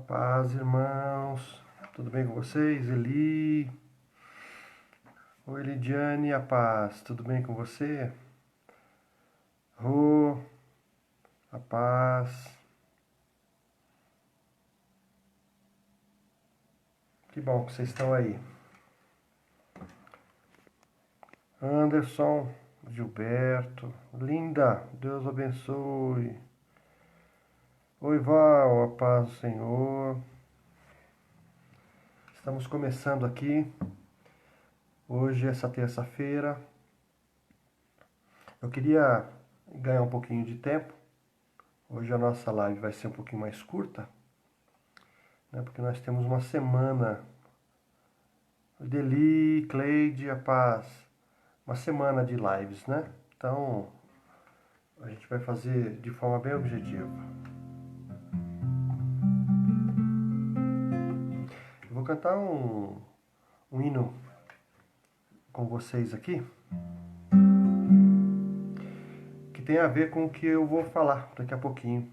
Paz, irmãos. Tudo bem com vocês? Eli. Oi, Lidiane, a paz. Tudo bem com você? Rô, a paz. Que bom que vocês estão aí. Anderson, Gilberto, Linda, Deus abençoe. Oi, Val, a paz do Senhor. Estamos começando aqui. Hoje, essa terça-feira. Eu queria ganhar um pouquinho de tempo. Hoje a nossa live vai ser um pouquinho mais curta, né? Porque nós temos uma semana. Deli, Cleide, a paz. Uma semana de lives, né? Então, a gente vai fazer de forma bem objetiva. Eu vou cantar um hino com vocês aqui, que tem a ver com o que eu vou falar daqui a pouquinho.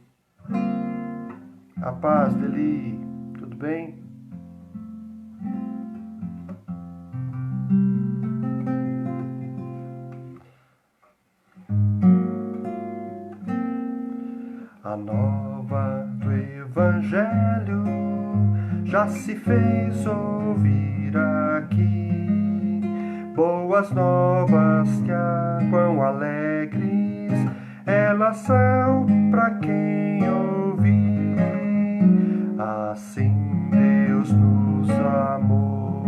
A paz, Deli, tudo bem? A nova do Evangelho já se fez ouvir aqui. Boas novas que quão alegres elas são para quem ouvir. Assim Deus nos amou,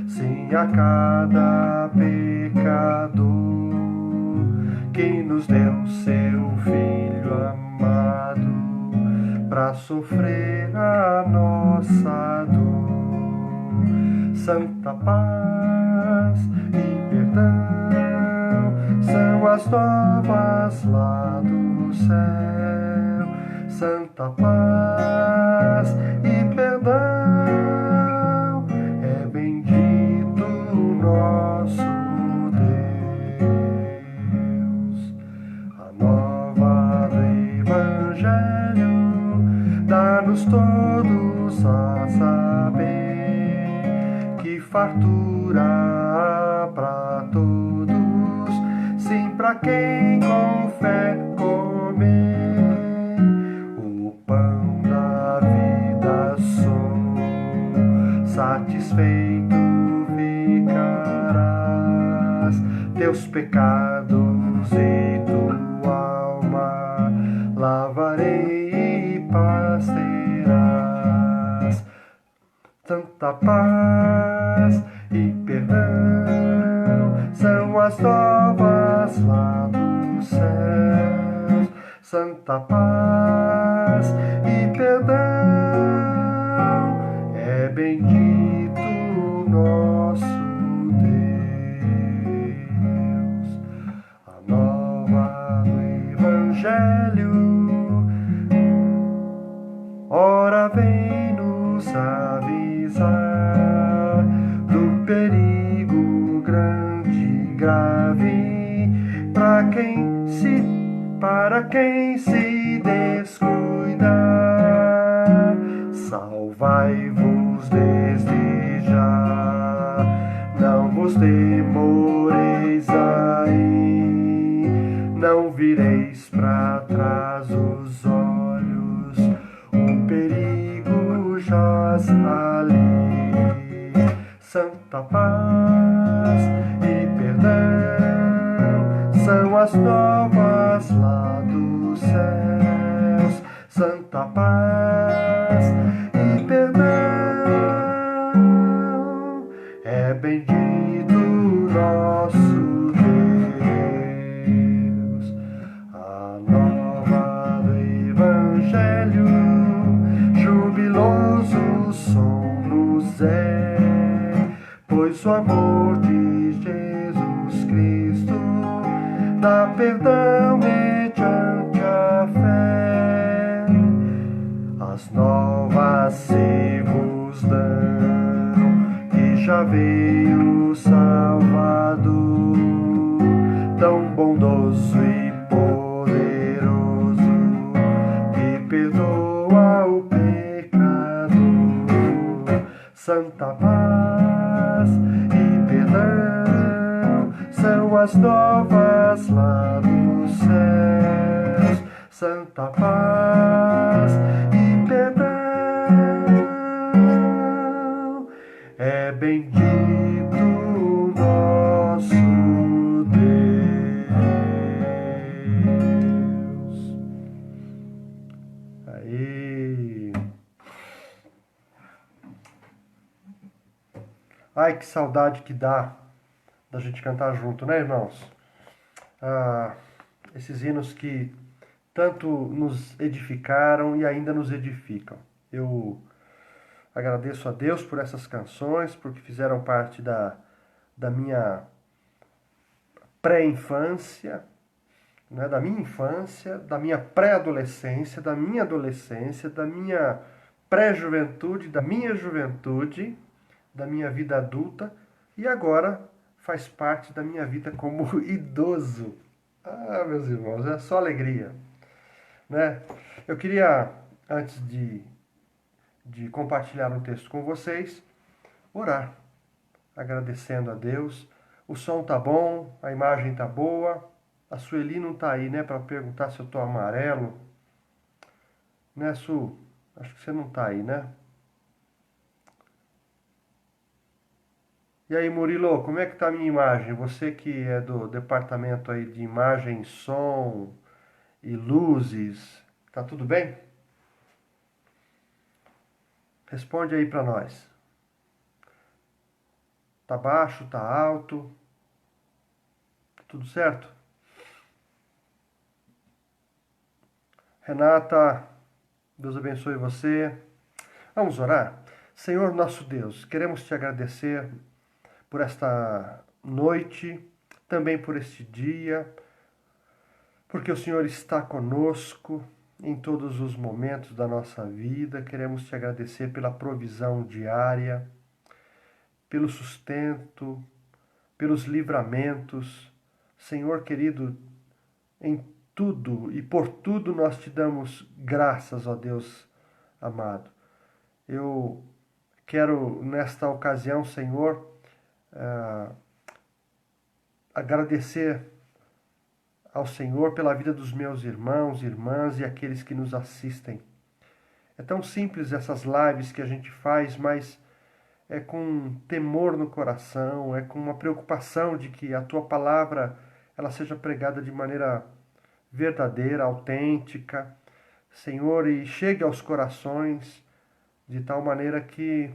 sim, a cada pecador, que nos deu seu Filho amado para sofrer a nossa dor. Santa paz e perdão são as novas lá do céu. Santa paz e perdão, é bendito o nosso Deus. A nova do Evangelho dá-nos todos a saber que fartura para todos, sim, para quem com fé comer. O pão da vida sou, satisfeito ficarás. Teus pecados e tua alma lavarei e paz terás. Santa paz e perdão são as novas lá do céu. Santa paz e perdão, é bendito o nosso Deus. A nova do Evangelho, ora vem nos avisar do perigo grande e grave para quem se descuidar. Salvai-vos desde já, não vos demoreis aí, não vireis para trás os olhos, o perigo jaz ali. Santa paz e perdão são as novas lá dos céus. Santa paz e perdão, é bendito o nosso Deus. A nova do Evangelho, jubiloso o som nos é, pois o amor de Jesus Cristo dá perdão mediante a fé. As novas se vos dão, que já veio o Salvador, tão bondoso e poderoso, que perdoa o pecado. Santa paz e perdão são as novas lá dos céus. Santa paz e perdão é bendito nosso Deus. Aí. Ai, que saudade que dá da gente cantar junto, né, irmãos? Esses hinos que tanto nos edificaram e ainda nos edificam. Eu agradeço a Deus por essas canções, porque fizeram parte da minha pré-infância, né, da minha infância, da minha pré-adolescência, da minha adolescência, da minha pré-juventude, da minha juventude, da minha vida adulta e agora faz parte da minha vida como idoso. Ah, meus irmãos, é só alegria, né? Eu queria, antes de compartilhar um texto com vocês, orar, agradecendo a Deus. O som tá bom, a imagem tá boa. A Sueli não tá aí, né, para perguntar se eu tô amarelo. Né, Su? Acho que você não tá aí, né? E aí, Murilo, como é que tá a minha imagem? Você que é do departamento aí de imagem, som e luzes, tá tudo bem? Responde aí para nós. Tá baixo, tá alto? Tudo certo? Renata, Deus abençoe você. Vamos orar? Senhor nosso Deus, queremos te agradecer por esta noite, também por este dia, porque o Senhor está conosco em todos os momentos da nossa vida. Queremos te agradecer pela provisão diária, pelo sustento, pelos livramentos. Senhor querido, em tudo e por tudo nós te damos graças, ó Deus amado. Eu quero, nesta ocasião, Senhor, agradecer ao Senhor pela vida dos meus irmãos, irmãs e aqueles que nos assistem. É tão simples essas lives que a gente faz, mas é com temor no coração, é com uma preocupação de que a tua palavra ela seja pregada de maneira verdadeira, autêntica, Senhor, e chegue aos corações de tal maneira que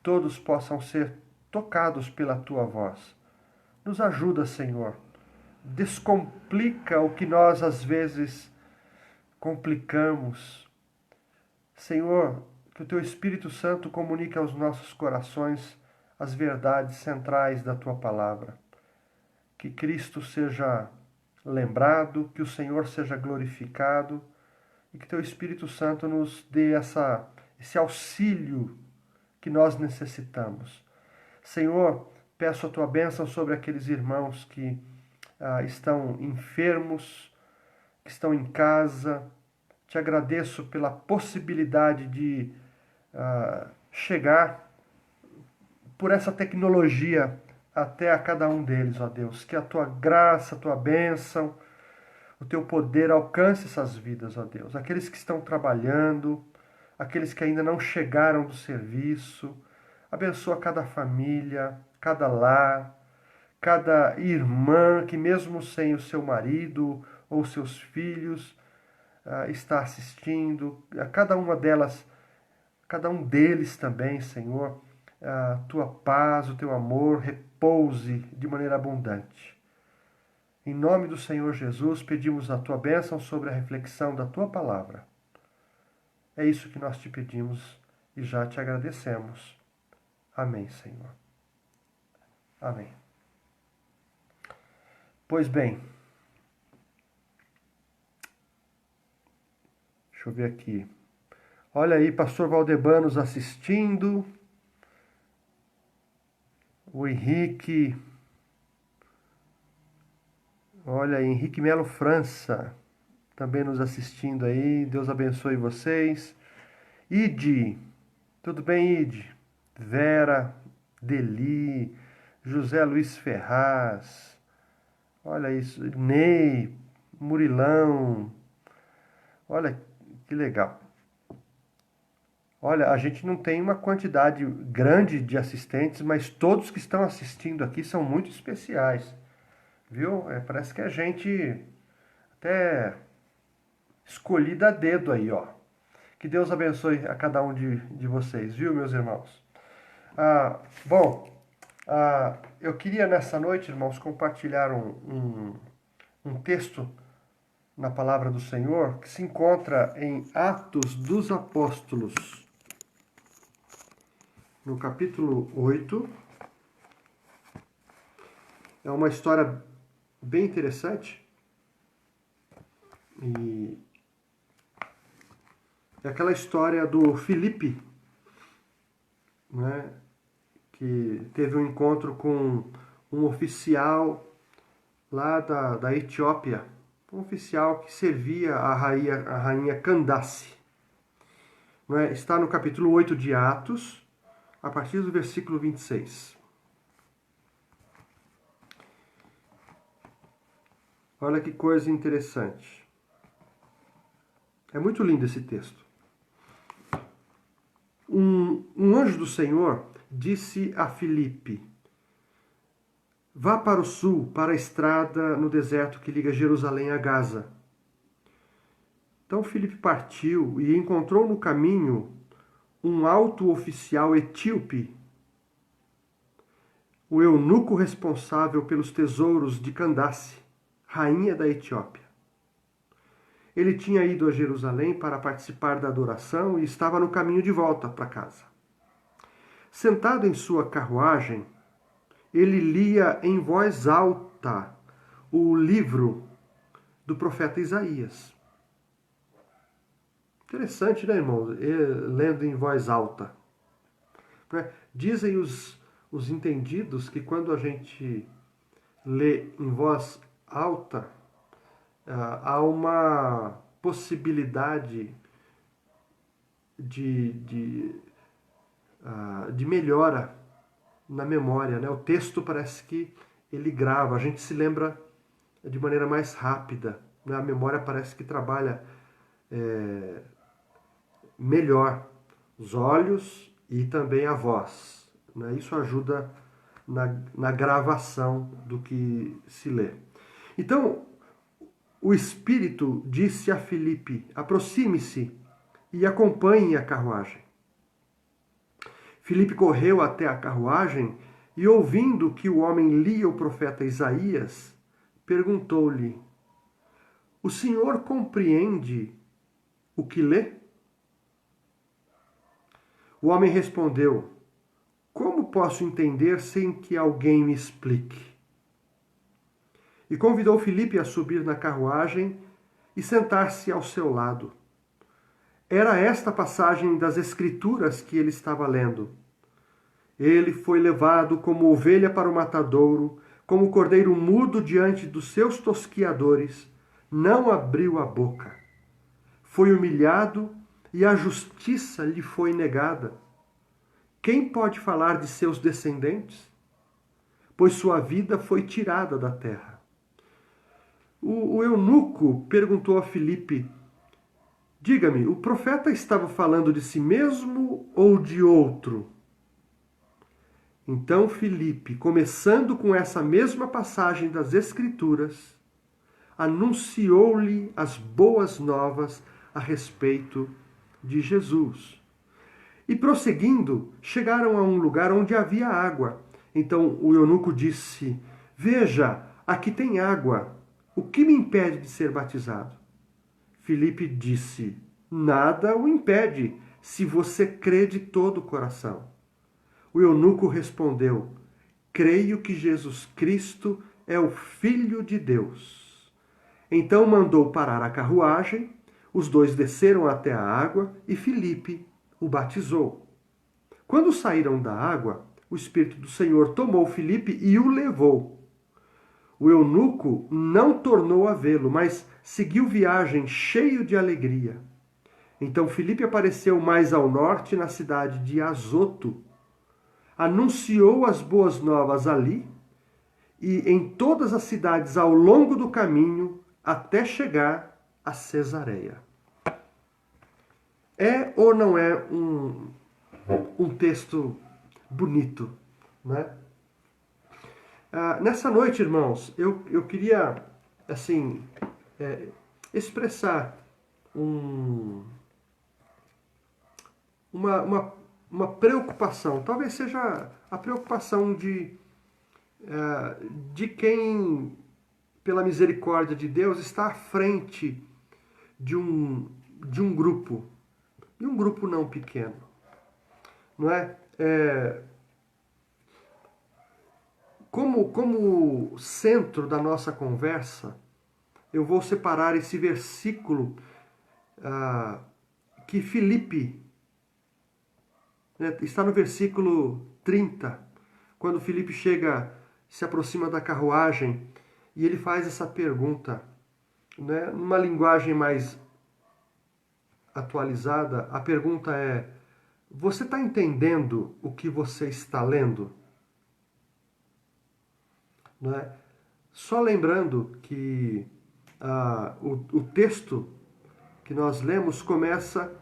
todos possam ser tocados pela tua voz. Nos ajuda, Senhor. Descomplica o que nós às vezes complicamos. Senhor, que o teu Espírito Santo comunique aos nossos corações as verdades centrais da tua palavra. Que Cristo seja lembrado, que o Senhor seja glorificado e que teu Espírito Santo nos dê esse auxílio que nós necessitamos. Senhor, peço a tua bênção sobre aqueles irmãos que estão enfermos, que estão em casa. Te agradeço pela possibilidade de chegar por essa tecnologia até a cada um deles, ó Deus. Que a tua graça, a tua bênção, o teu poder alcance essas vidas, ó Deus. Aqueles que estão trabalhando, aqueles que ainda não chegaram do serviço. Abençoa cada família, cada lar, cada irmã que mesmo sem o seu marido ou seus filhos está assistindo. A cada uma delas, cada um deles também, Senhor, a tua paz, o teu amor repouse de maneira abundante. Em nome do Senhor Jesus, pedimos a tua bênção sobre a reflexão da tua palavra. É isso que nós te pedimos e já te agradecemos. Amém, Senhor. Amém. Pois bem, deixa eu ver aqui. Olha aí, pastor Valdemar nos assistindo. O Henrique. Olha aí, Henrique Melo França também nos assistindo aí. Deus abençoe vocês. Ide, tudo bem, Ide? Vera, Deli, José Luiz Ferraz, olha isso, Ney, Murilão, olha que legal. Olha, a gente não tem uma quantidade grande de assistentes, mas todos que estão assistindo aqui são muito especiais, viu? Parece que a gente até escolhida a dedo aí, ó. Que Deus abençoe a cada um de vocês, viu, meus irmãos? Bom, eu queria nessa noite, irmãos, compartilhar um texto na palavra do Senhor que se encontra em Atos dos Apóstolos, no capítulo 8. É uma história bem interessante. E é aquela história do Filipe, né, que teve um encontro com um oficial lá da Etiópia, um oficial que servia a rainha Candace. Né? Está no capítulo 8 de Atos, a partir do versículo 26. Olha que coisa interessante. É muito lindo esse texto. Um anjo do Senhor disse a Filipe: vá para o sul, para a estrada no deserto que liga Jerusalém a Gaza. Então Filipe partiu e encontrou no caminho um alto oficial etíope, o eunuco responsável pelos tesouros de Candace, rainha da Etiópia. Ele tinha ido a Jerusalém para participar da adoração e estava no caminho de volta para casa. Sentado em sua carruagem, ele lia em voz alta o livro do profeta Isaías. Interessante, né, irmão? Lendo em voz alta. Dizem os entendidos que quando a gente lê em voz alta, há uma possibilidade de melhora na memória, né? O texto parece que ele grava, a gente se lembra de maneira mais rápida, né? A memória parece que trabalha melhor os olhos e também a voz, né? Isso ajuda na gravação do que se lê. Então, o Espírito disse a Filipe: aproxime-se e acompanhe a carruagem. Filipe correu até a carruagem e, ouvindo que o homem lia o profeta Isaías, perguntou-lhe: o senhor compreende o que lê? O homem respondeu: como posso entender sem que alguém me explique? E convidou Filipe a subir na carruagem e sentar-se ao seu lado. Era esta passagem das Escrituras que ele estava lendo. Ele foi levado como ovelha para o matadouro, como cordeiro mudo diante dos seus tosquiadores, não abriu a boca. Foi humilhado e a justiça lhe foi negada. Quem pode falar de seus descendentes? Pois sua vida foi tirada da terra. O eunuco perguntou a Filipe: diga-me, o profeta estava falando de si mesmo ou de outro? Então Filipe, começando com essa mesma passagem das Escrituras, anunciou-lhe as boas novas a respeito de Jesus. E prosseguindo, chegaram a um lugar onde havia água. Então o eunuco disse: veja, aqui tem água. O que me impede de ser batizado? Filipe disse: nada o impede, se você crê de todo o coração. O eunuco respondeu: creio que Jesus Cristo é o Filho de Deus. Então mandou parar a carruagem, os dois desceram até a água e Filipe o batizou. Quando saíram da água, o Espírito do Senhor tomou Filipe e o levou. O eunuco não tornou a vê-lo, mas seguiu viagem cheio de alegria. Então Filipe apareceu mais ao norte, na cidade de Azoto. anunciou as boas novas ali e em todas as cidades ao longo do caminho até chegar a Cesareia. É ou não é um texto bonito, né? Nessa noite, irmãos, eu queria, assim, expressar uma preocupação. Talvez seja a preocupação de quem, pela misericórdia de Deus, está à frente de um grupo, e um grupo não pequeno, não é? Como centro da nossa conversa, eu vou separar esse versículo que Filipe, né, está no versículo 30, quando Filipe chega, se aproxima da carruagem e ele faz essa pergunta, né, numa linguagem mais atualizada. A pergunta é: você está entendendo o que você está lendo? Não é? Só lembrando que o texto que nós lemos começa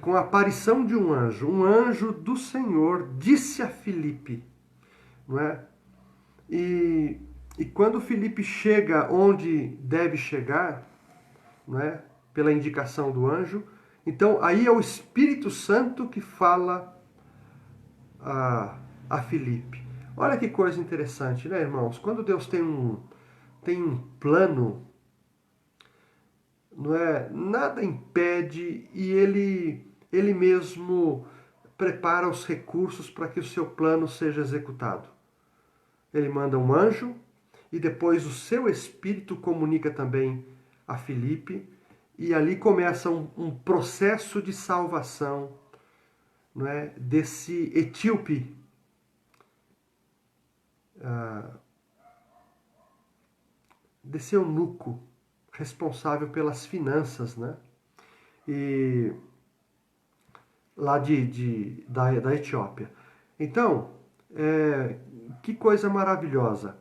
com a aparição de um anjo. Um anjo do Senhor disse a Filipe, não é? E quando Filipe chega onde deve chegar, não é? Pela indicação do anjo, então aí é o Espírito Santo que fala a Filipe. Olha que coisa interessante, né, irmãos? Quando Deus tem um plano, não é? Nada impede e ele mesmo prepara os recursos para que o seu plano seja executado. Ele manda um anjo e depois o seu espírito comunica também a Filipe e ali começa um processo de salvação, não é? Desse etíope, desse eunuco responsável pelas finanças, né? E lá da Etiópia. Então, que coisa maravilhosa.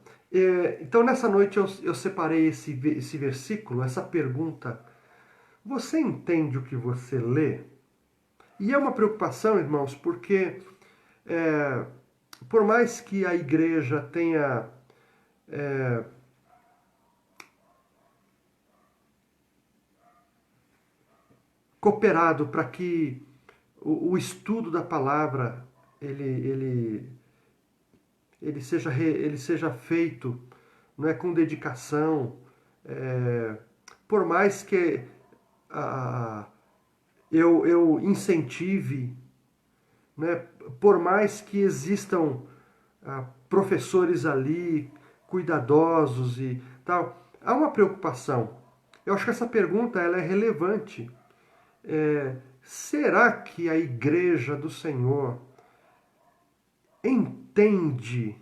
Então, nessa noite eu separei esse versículo, essa pergunta. Você entende o que você lê? E é uma preocupação, irmãos, porque por mais que a igreja tenha cooperado para que o estudo da palavra ele seja feito, não é, com dedicação, por mais que eu incentive, né, por mais que existam professores ali cuidadosos e tal, há uma preocupação. Eu acho que essa pergunta ela é relevante. Será que a igreja do Senhor entende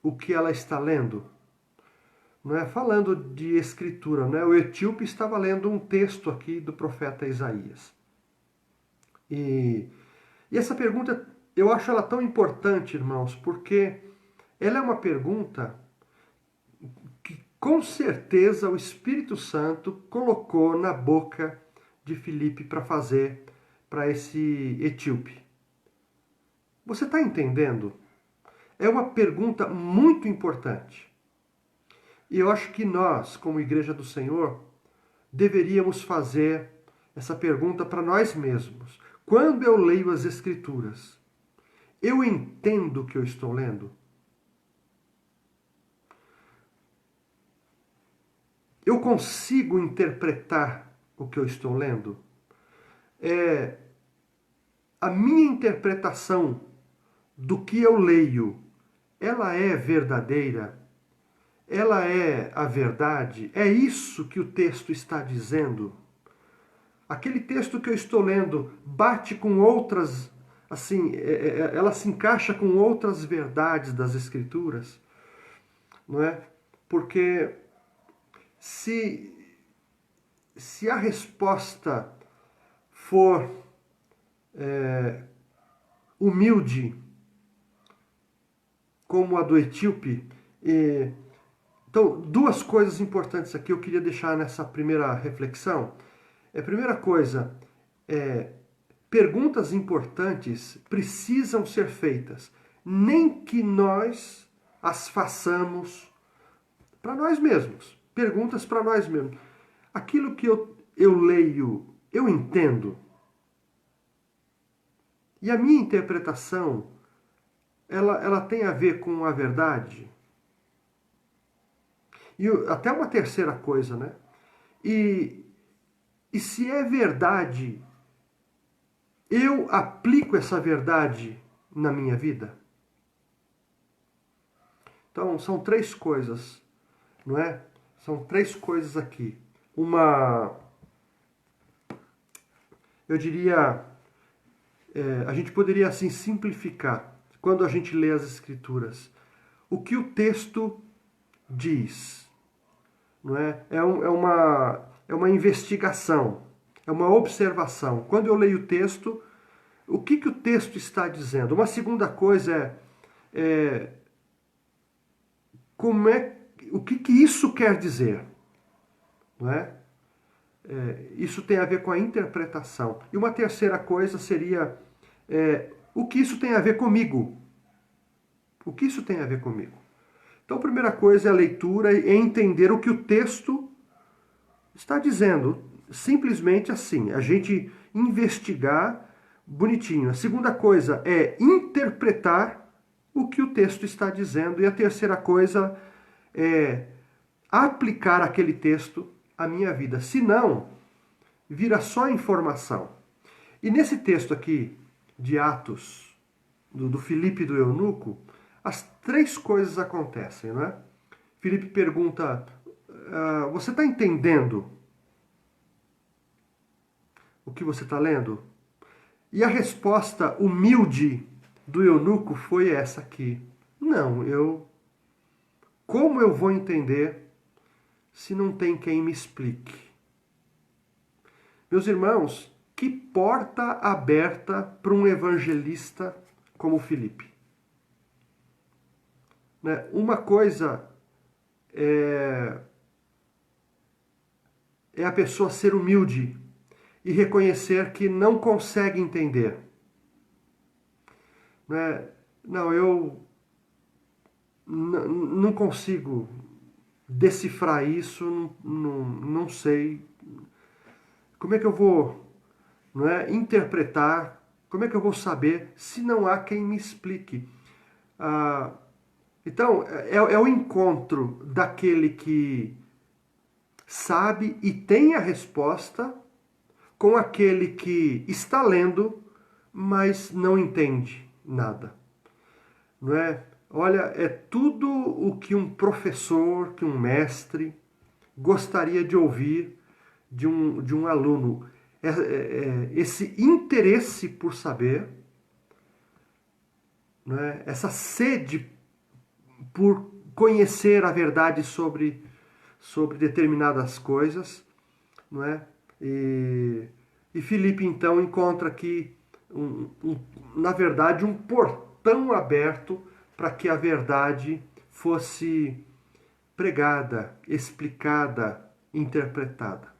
o que ela está lendo? Não é falando de escritura, não é? O etíope estava lendo um texto aqui do profeta Isaías. E essa pergunta, eu acho ela tão importante, irmãos, porque ela é uma pergunta que com certeza o Espírito Santo colocou na boca de Filipe para fazer para esse etíope. Você está entendendo? É uma pergunta muito importante. E eu acho que nós, como Igreja do Senhor, deveríamos fazer essa pergunta para nós mesmos. Quando eu leio as Escrituras, eu entendo o que eu estou lendo? Eu consigo interpretar o que eu estou lendo? A minha interpretação do que eu leio, ela é verdadeira? Ela é a verdade? É isso que o texto está dizendo? Aquele texto que eu estou lendo bate com outras, assim, ela se encaixa com outras verdades das Escrituras, não é? Porque se a resposta for humilde, como a do etíope. Então, duas coisas importantes aqui eu queria deixar nessa primeira reflexão. A primeira coisa é: perguntas importantes precisam ser feitas, nem que nós as façamos para nós mesmos. Perguntas para nós mesmos. Aquilo que eu leio, eu entendo. E a minha interpretação, ela tem a ver com a verdade. E até uma terceira coisa, né? E se é verdade, eu aplico essa verdade na minha vida? Então, são três coisas, não é? São três coisas aqui. Eu diria, a gente poderia assim simplificar, quando a gente lê as Escrituras, o que o texto diz, não é? É uma investigação, é uma observação. Quando eu leio o texto, o que o texto está dizendo? Uma segunda coisa o que isso quer dizer, não é? Isso tem a ver com a interpretação. E uma terceira coisa seria o que isso tem a ver comigo. O que isso tem a ver comigo? Então, a primeira coisa é a leitura e entender o que o texto está dizendo. Simplesmente assim, a gente investigar bonitinho. A segunda coisa é interpretar o que o texto está dizendo. E a terceira coisa é aplicar aquele texto à minha vida. Se não, vira só informação. E nesse texto aqui de Atos, do Filipe e do eunuco, as três coisas acontecem, não é? Filipe pergunta, você está entendendo o que você está lendo? E a resposta humilde do eunuco foi essa aqui. Não, como eu vou entender se não tem quem me explique? Meus irmãos, que porta aberta para um evangelista como Filipe. Né? Uma coisa é a pessoa ser humilde e reconhecer que não consegue entender. Né? Não, eu não consigo decifrar isso, não sei. Como é que eu vou, não é, interpretar? Como é que eu vou saber se não há quem me explique? Então, é o encontro daquele que sabe e tem a resposta com aquele que está lendo, mas não entende nada. Não é? Olha, é tudo o que um professor, que um mestre gostaria de ouvir de um aluno. Esse interesse por saber, não é? Essa sede por conhecer a verdade sobre determinadas coisas, não é? E Filipe então encontra aqui, na verdade, um portão aberto para que a verdade fosse pregada, explicada, interpretada.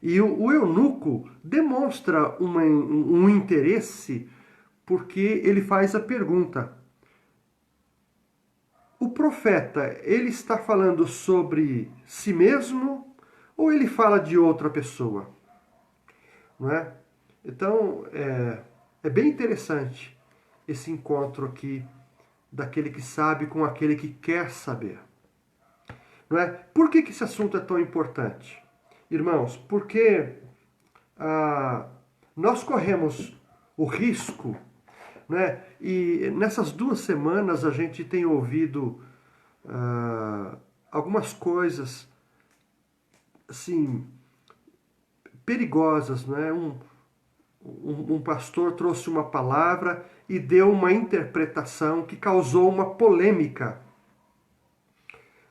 E o eunuco demonstra um interesse porque ele faz a pergunta: o profeta, ele está falando sobre si mesmo ou ele fala de outra pessoa? Não é? Então, é bem interessante esse encontro aqui daquele que sabe com aquele que quer saber. Não é? Por que esse assunto é tão importante? Irmãos, porque nós corremos o risco, né? E nessas 2 semanas a gente tem ouvido algumas coisas assim perigosas, não é? Um pastor trouxe uma palavra e deu uma interpretação que causou uma polêmica.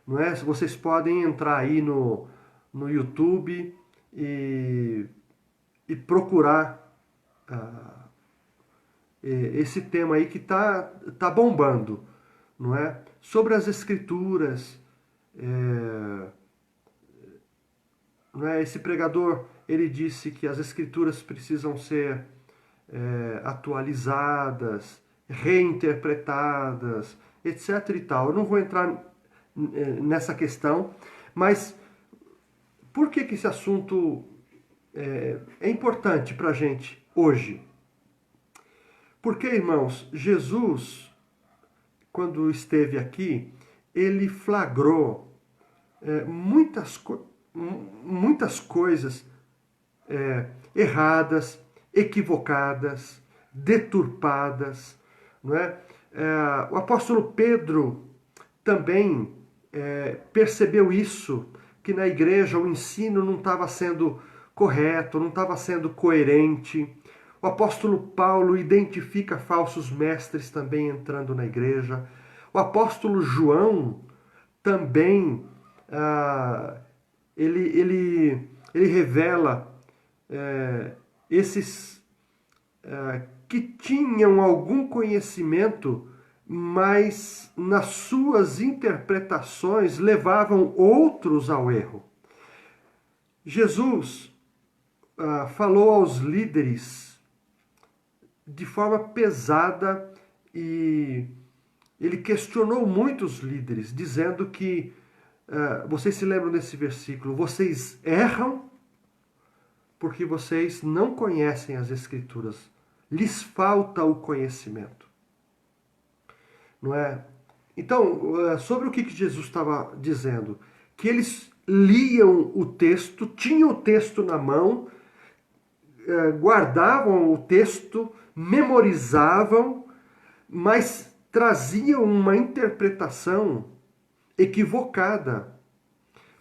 Não é? Vocês podem entrar aí no YouTube e procurar esse tema aí que tá bombando, não é? Sobre as escrituras, não é? Esse pregador, ele disse que as escrituras precisam ser atualizadas, reinterpretadas, etc e tal. Eu não vou entrar nessa questão, mas por que esse assunto é importante para a gente hoje? Porque, irmãos, Jesus, quando esteve aqui, ele flagrou muitas coisas erradas, equivocadas, deturpadas, não é? O apóstolo Pedro também percebeu isso, que na igreja o ensino não estava sendo correto, não estava sendo coerente. O apóstolo Paulo identifica falsos mestres também entrando na igreja. O apóstolo João também ele revela esses que tinham algum conhecimento, mas nas suas interpretações levavam outros ao erro. Jesus falou aos líderes de forma pesada e ele questionou muitos líderes, dizendo que, vocês se lembram desse versículo, vocês erram porque vocês não conhecem as Escrituras, lhes falta o conhecimento. Não é? Então, sobre o que Jesus estava dizendo? Que eles liam o texto, tinham o texto na mão, guardavam o texto, memorizavam, mas traziam uma interpretação equivocada.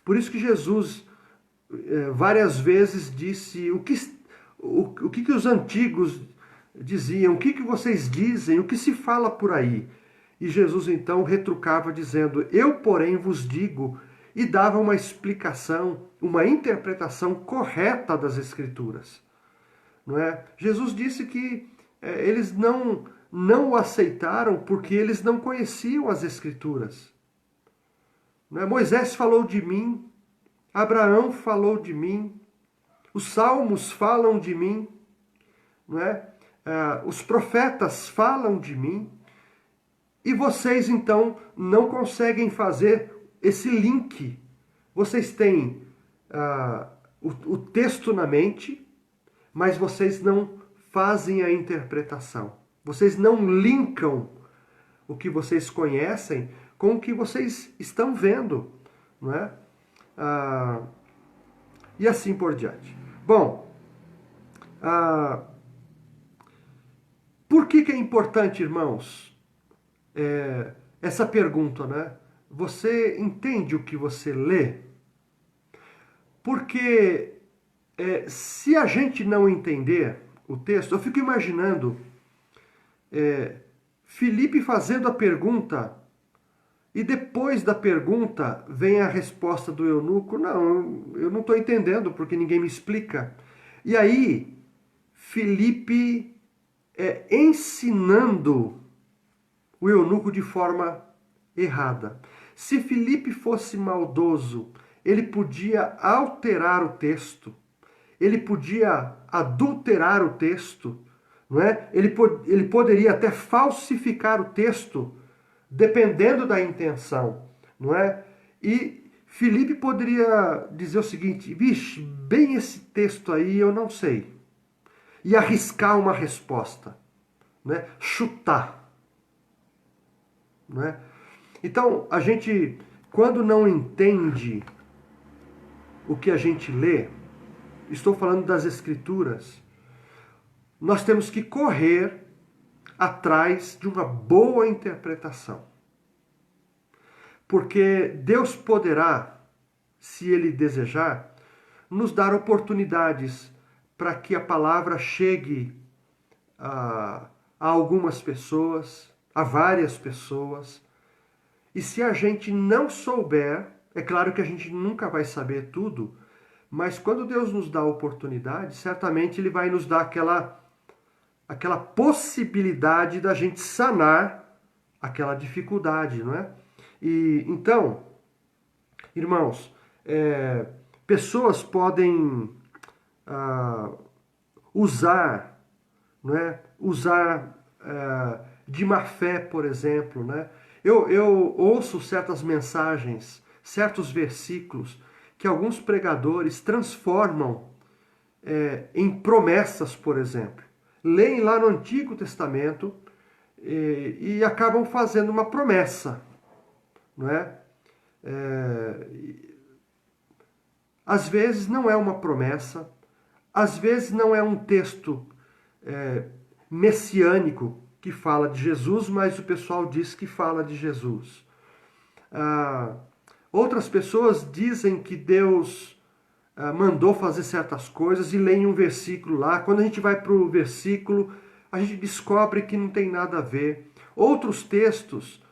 Por isso que Jesus várias vezes disse o que os antigos diziam, o que vocês dizem, o que se fala por aí. E Jesus então retrucava dizendo, eu porém vos digo, e dava uma explicação, uma interpretação correta das Escrituras. Não é? Jesus disse que eles não o aceitaram porque eles não conheciam as Escrituras. Não é? Moisés falou de mim, Abraão falou de mim, os salmos falam de mim, não é? Os profetas falam de mim, e vocês então não conseguem fazer esse link. Vocês têm o texto na mente, mas vocês não fazem a interpretação. Vocês não linkam o que vocês conhecem com o que vocês estão vendo, não é? E assim por diante. Bom, por que é importante, irmãos, essa pergunta, né? Você entende o que você lê? Porque se a gente não entender o texto, eu fico imaginando Filipe fazendo a pergunta e depois da pergunta vem a resposta do eunuco, não, eu não estou entendendo porque ninguém me explica. E aí, Filipe ensinando o eunuco de forma errada. Se Filipe fosse maldoso, ele podia alterar o texto, ele podia adulterar o texto, não é? Ele poderia até falsificar o texto, dependendo da intenção, não é? E Filipe poderia dizer o seguinte, vixe, bem esse texto aí eu não sei. E arriscar uma resposta, né? Chutar. Não é? Então, a gente, quando não entende o que a gente lê, estou falando das Escrituras, nós temos que correr atrás de uma boa interpretação. Porque Deus poderá, se Ele desejar, nos dar oportunidades para que a palavra chegue a algumas pessoas, a várias pessoas. E se a gente não souber, é claro que a gente nunca vai saber tudo, mas quando Deus nos dá a oportunidade, certamente Ele vai nos dar aquela possibilidade da gente sanar aquela dificuldade, não é? E então, irmãos, pessoas podem usar, não é? Usar de má fé, por exemplo, né? Eu ouço certas mensagens, certos versículos que alguns pregadores transformam em promessas, por exemplo. Leem lá no Antigo Testamento e acabam fazendo uma promessa, não é? Às vezes não é uma promessa, às vezes não é um texto messiânico que fala de Jesus, mas o pessoal diz que fala de Jesus. Outras pessoas dizem que Deus mandou fazer certas coisas e leem um versículo lá. Quando a gente vai para o versículo, a gente descobre que não tem nada a ver. Outros textos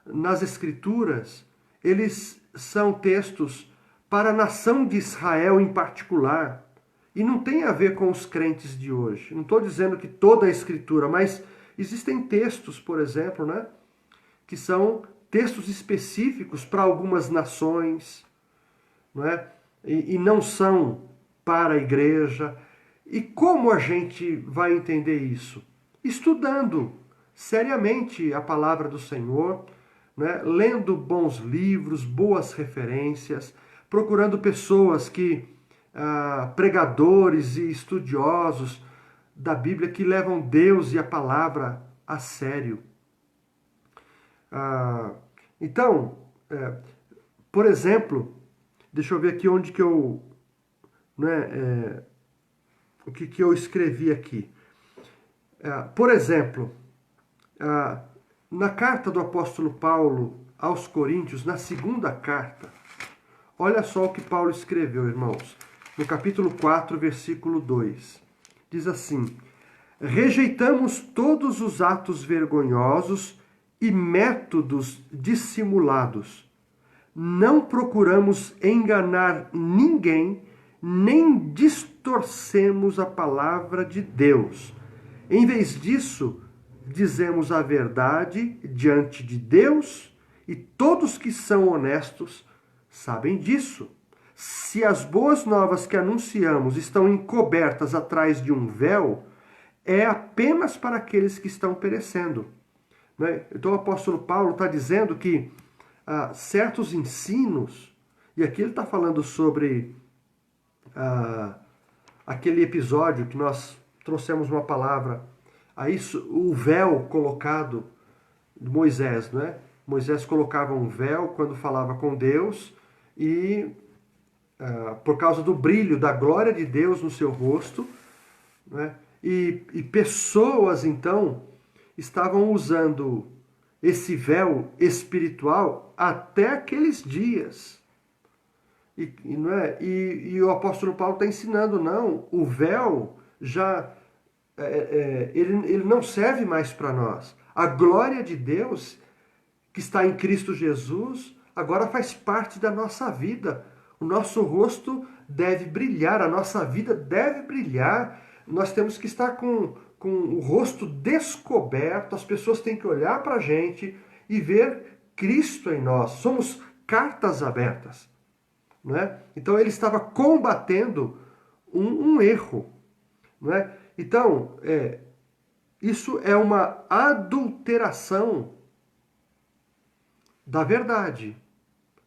nas Escrituras, eles são textos para a nação de Israel em particular. E não tem a ver com os crentes de hoje. Não estou dizendo que toda a Escritura, mas existem textos, por exemplo, né, que são textos específicos para algumas nações, não é? E não são para a igreja. E como a gente vai entender isso? Estudando seriamente a palavra do Senhor, né? Lendo bons livros, boas referências, procurando pessoas que, pregadores e estudiosos da Bíblia que levam Deus e a palavra a sério. Então, por exemplo, deixa eu ver aqui onde que eu, né, o que eu escrevi aqui. Por exemplo, na carta do apóstolo Paulo aos Coríntios, na segunda carta, olha só o que Paulo escreveu, irmãos. No capítulo 4, versículo 2. Diz assim: rejeitamos todos os atos vergonhosos e métodos dissimulados. Não procuramos enganar ninguém, nem distorcemos a palavra de Deus. Em vez disso, dizemos a verdade diante de Deus, e todos que são honestos sabem disso. Se as boas novas que anunciamos estão encobertas atrás de um véu, é apenas para aqueles que estão perecendo. Então o apóstolo Paulo está dizendo que certos ensinos, e aqui ele está falando sobre aquele episódio que nós trouxemos uma palavra, o véu colocado de Moisés, não é? Moisés colocava um véu quando falava com Deus e por causa do brilho da glória de Deus no seu rosto, né? E pessoas então estavam usando esse véu espiritual até aqueles dias. Não é? E o apóstolo Paulo está ensinando, não, o véu já ele não serve mais para nós. A glória de Deus que está em Cristo Jesus agora faz parte da nossa vida. O nosso rosto deve brilhar, a nossa vida deve brilhar. Nós temos que estar com o rosto descoberto, as pessoas têm que olhar para a gente e ver Cristo em nós. Somos cartas abertas. Não é? Então ele estava combatendo um erro. Não é? Então, isso é uma adulteração da verdade.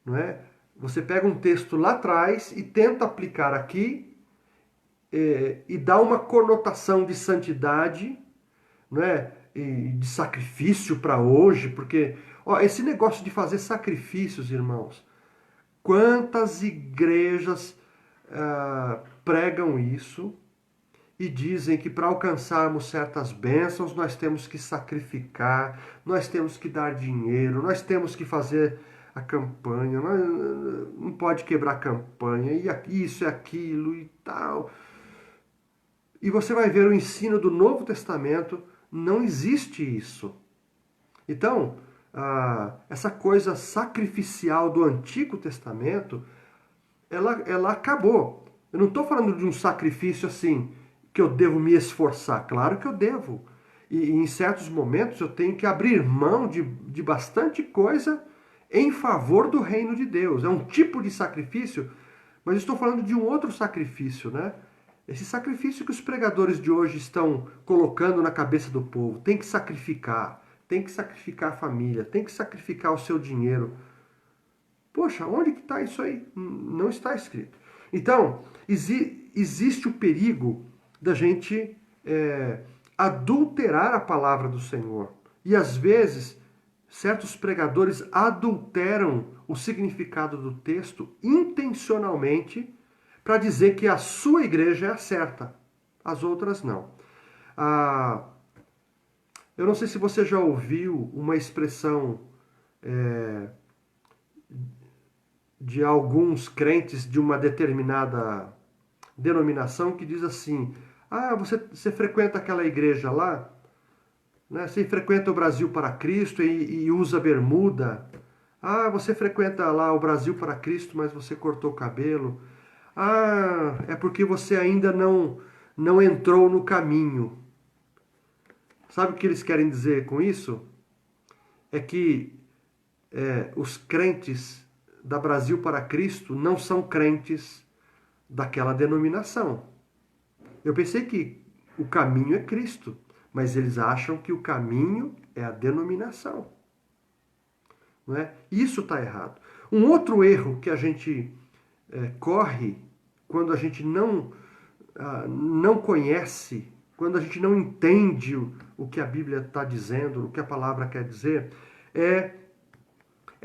Não é? Você pega um texto lá atrás e tenta aplicar aqui e dá uma conotação de santidade, não é? E de sacrifício para hoje, porque esse negócio de fazer sacrifícios, irmãos, quantas igrejas pregam isso e dizem que para alcançarmos certas bênçãos nós temos que sacrificar, nós temos que dar dinheiro, nós temos que fazer a campanha, não pode quebrar a campanha, e isso e aquilo e tal. E você vai ver o ensino do Novo Testamento, não existe isso. Então, essa coisa sacrificial do Antigo Testamento, ela acabou. Eu não estou falando de um sacrifício assim, que eu devo me esforçar? Claro que eu devo. E em certos momentos eu tenho que abrir mão de bastante coisa em favor do reino de Deus. É um tipo de sacrifício, mas eu estou falando de um outro sacrifício, né? Esse sacrifício que os pregadores de hoje estão colocando na cabeça do povo. Tem que sacrificar a família, tem que sacrificar o seu dinheiro. Poxa, onde que está isso aí? Não está escrito. Então, existe o perigo da gente adulterar a palavra do Senhor. E às vezes, certos pregadores adulteram o significado do texto intencionalmente para dizer que a sua igreja é a certa, as outras não. Eu não sei se você já ouviu uma expressão de alguns crentes de uma determinada denominação que diz assim: ah, você frequenta aquela igreja lá, né? Você frequenta o Brasil para Cristo e usa bermuda. Ah, você frequenta lá o Brasil para Cristo, mas você cortou o cabelo. Ah, é porque você ainda não entrou no caminho. Sabe o que eles querem dizer com isso? É que os crentes da Brasil para Cristo não são crentes daquela denominação. Eu pensei que o caminho é Cristo, mas eles acham que o caminho é a denominação. Não é? Isso está errado. Um outro erro que a gente corre quando a gente não conhece, quando a gente não entende o que a Bíblia está dizendo, o que a palavra quer dizer, é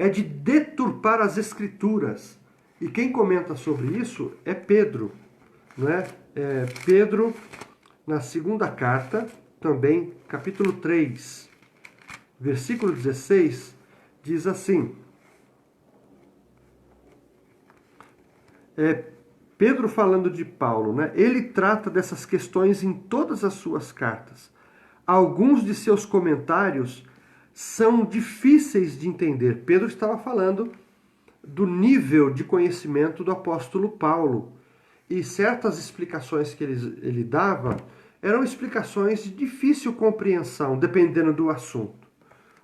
de deturpar as Escrituras. E quem comenta sobre isso é Pedro. Não é? Pedro, na segunda carta, também, capítulo 3, versículo 16, diz assim: Pedro falando de Paulo, né? Ele trata dessas questões em todas as suas cartas. Alguns de seus comentários são difíceis de entender. Pedro estava falando do nível de conhecimento do apóstolo Paulo. E certas explicações que ele dava eram explicações de difícil compreensão, dependendo do assunto,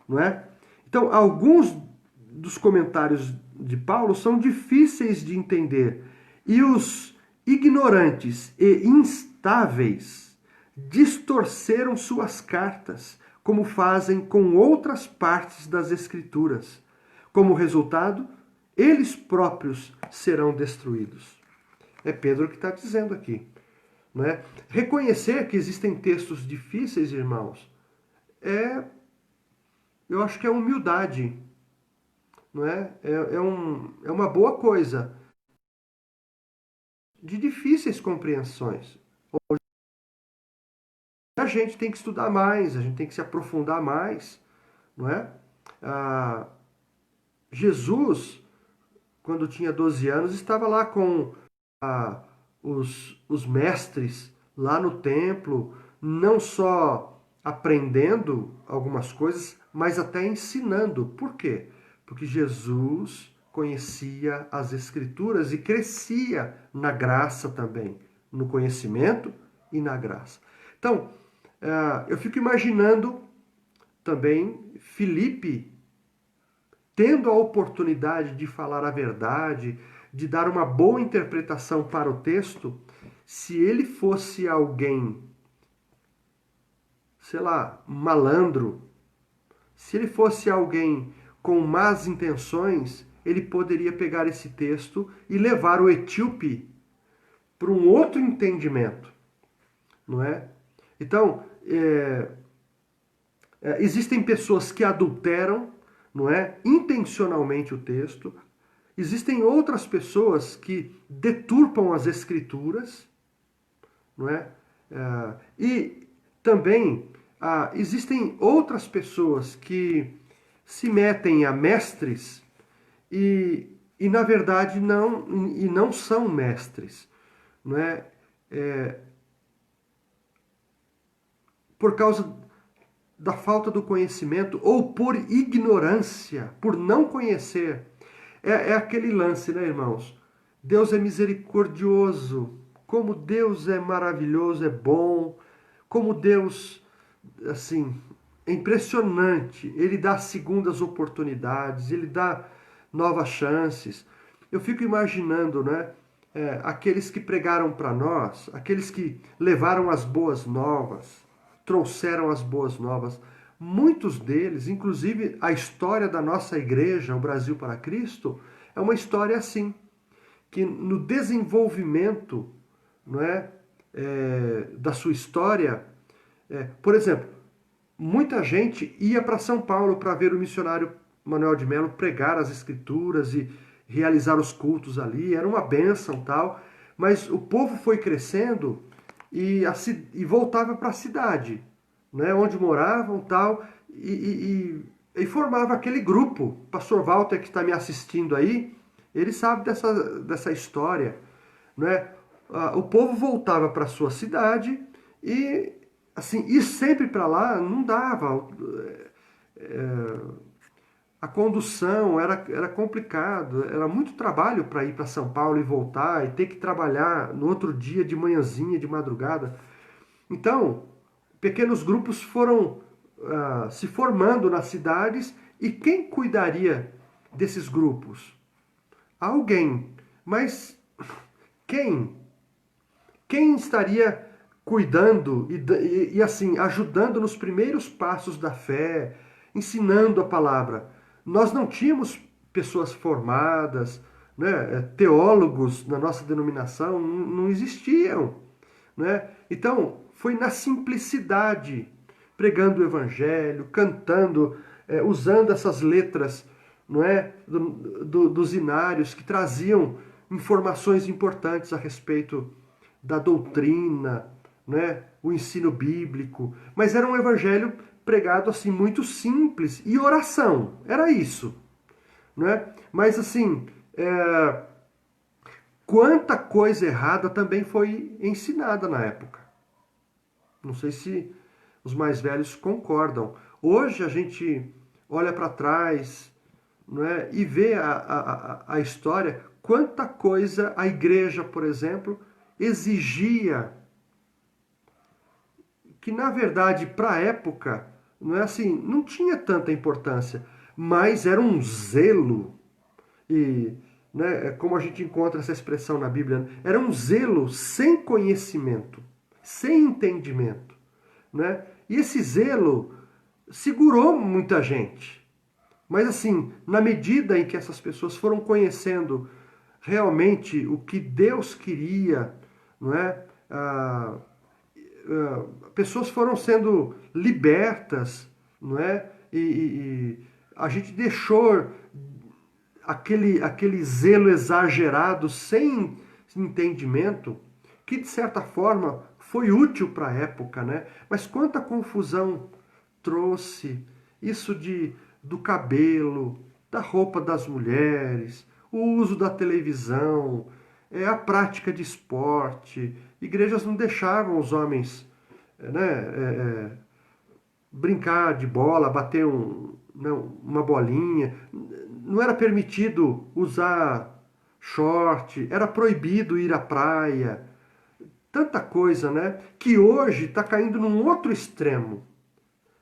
não é? Então, alguns dos comentários de Paulo são difíceis de entender. E os ignorantes e instáveis distorceram suas cartas, como fazem com outras partes das Escrituras. Como resultado, eles próprios serão destruídos. É Pedro que está dizendo aqui. Não é? Reconhecer que existem textos difíceis, irmãos, eu acho que é humildade. Não é? É uma boa coisa. De difíceis compreensões. A gente tem que estudar mais, a gente tem que se aprofundar mais. Não é? Jesus, quando tinha 12 anos, estava lá com os mestres lá no templo, não só aprendendo algumas coisas, mas até ensinando. Por quê? Porque Jesus conhecia as Escrituras e crescia na graça também, no conhecimento e na graça. Então, eu fico imaginando também Filipe tendo a oportunidade de falar a verdade, de dar uma boa interpretação para o texto, se ele fosse alguém, sei lá, malandro, se ele fosse alguém com más intenções, ele poderia pegar esse texto e levar o etíope para um outro entendimento, não é? Então, existem pessoas que adulteram, não é, intencionalmente o texto. Existem outras pessoas que deturpam as Escrituras, não é? E também existem outras pessoas que se metem a mestres e na verdade não são mestres, não é? Por causa da falta do conhecimento ou por ignorância, por não conhecer. É aquele lance, né, irmãos? Deus é misericordioso como Deus é maravilhoso, é bom, como Deus, assim, é impressionante. Ele dá segundas oportunidades, ele dá novas chances. Eu fico imaginando, né? Aqueles que pregaram para nós, aqueles que levaram as boas novas, trouxeram as boas novas. Muitos deles, inclusive a história da nossa igreja, o Brasil para Cristo, é uma história assim, que no desenvolvimento, não é, da sua história, por exemplo, muita gente ia para São Paulo para ver o missionário Manuel de Melo pregar as escrituras e realizar os cultos ali, era uma bênção tal, mas o povo foi crescendo e voltava para a cidade, né, onde moravam tal, e formava aquele grupo. O pastor Walter, que está me assistindo aí, ele sabe dessa história, né? O povo voltava para sua cidade e assim, ir sempre para lá não dava. A condução era complicado, era muito trabalho para ir para São Paulo e voltar, e ter que trabalhar no outro dia de manhãzinha, de madrugada. Então, pequenos grupos foram se formando nas cidades, e quem cuidaria desses grupos? Alguém. Mas quem? Quem estaria cuidando e assim, ajudando nos primeiros passos da fé, ensinando a palavra? Nós não tínhamos pessoas formadas, né? Teólogos na nossa denominação não existiam, né? Então, foi na simplicidade, pregando o evangelho, cantando, usando essas letras, não é, dos hinários que traziam informações importantes a respeito da doutrina, né, o ensino bíblico, mas era um evangelho pregado assim muito simples, e oração, era isso, né? Mas assim, quanta coisa errada também foi ensinada na época. Não sei se os mais velhos concordam. Hoje a gente olha para trás, não é, e vê a história, quanta coisa a igreja, por exemplo, exigia, que na verdade para a época não é assim, não tinha tanta importância, mas era um zelo, e né, como a gente encontra essa expressão na Bíblia, né, era um zelo sem conhecimento, sem entendimento, né? E esse zelo segurou muita gente. Mas assim, na medida em que essas pessoas foram conhecendo realmente o que Deus queria, não é? Pessoas foram sendo libertas, não é? E a gente deixou aquele zelo exagerado, sem entendimento, que de certa forma foi útil para a época, né? Mas quanta confusão trouxe isso do cabelo, da roupa das mulheres, o uso da televisão, a prática de esporte. Igrejas não deixavam os homens, né, brincar de bola, bater uma bolinha. Não era permitido usar short, era proibido ir à praia. Tanta coisa, né? Que hoje está caindo num outro extremo.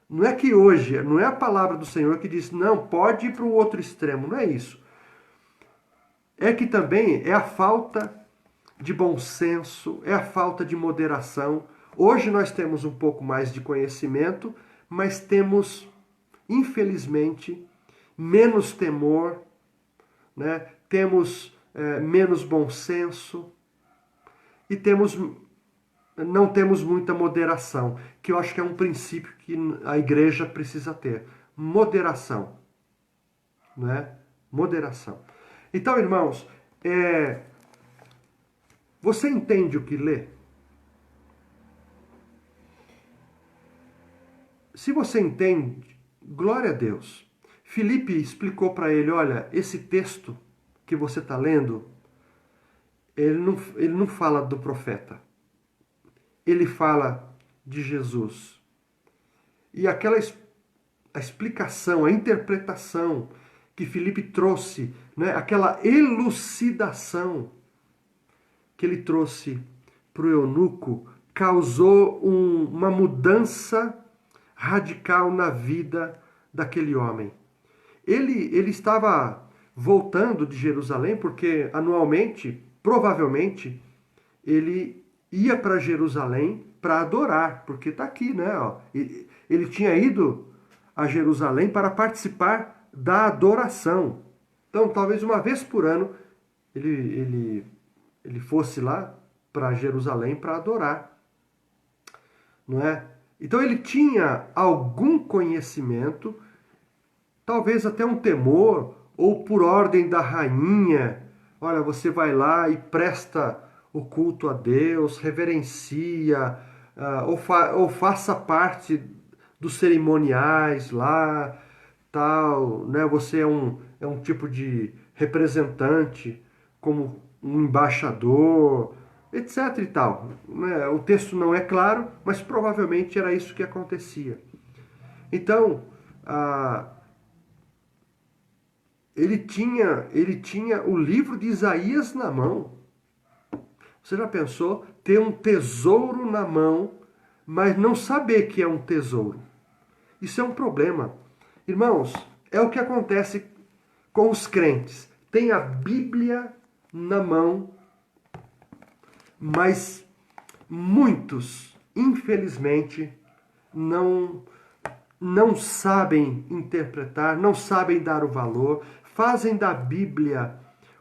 Não é que hoje, não é a palavra do Senhor que diz, não, pode ir para o outro extremo. Não é isso. É que também é a falta de bom senso, é a falta de moderação. Hoje nós temos um pouco mais de conhecimento, mas temos, infelizmente, menos temor, né? Temos menos bom senso e não temos muita moderação, que eu acho que é um princípio que a igreja precisa ter. Moderação, né? Moderação. Então, irmãos, você entende o que lê? Se você entende, glória a Deus. Filipe explicou para ele, olha, esse texto que você está lendo, ele não fala do profeta. Ele fala de Jesus. E a explicação, a interpretação que Filipe trouxe, né, aquela elucidação que ele trouxe para o eunuco causou uma mudança radical na vida daquele homem. Ele estava voltando de Jerusalém porque anualmente, provavelmente, ele ia para Jerusalém para adorar, porque está aqui, né? Ó, ele tinha ido a Jerusalém para participar da adoração. Então, talvez uma vez por ano ele fosse lá para Jerusalém para adorar, não é? Então ele tinha algum conhecimento, talvez até um temor, ou por ordem da rainha. Olha, você vai lá e presta o culto a Deus, reverencia, ou faça parte dos cerimoniais lá, tal, né? Você é um tipo de representante, como um embaixador, etc e tal. Né? O texto não é claro, mas provavelmente era isso que acontecia. Então, ele tinha o livro de Isaías na mão. Você já pensou ter um tesouro na mão, mas não saber que é um tesouro? Isso é um problema. Irmãos, é o que acontece com os crentes. Tem a Bíblia na mão, mas muitos, infelizmente, não sabem interpretar, não sabem dar o valor, fazem da Bíblia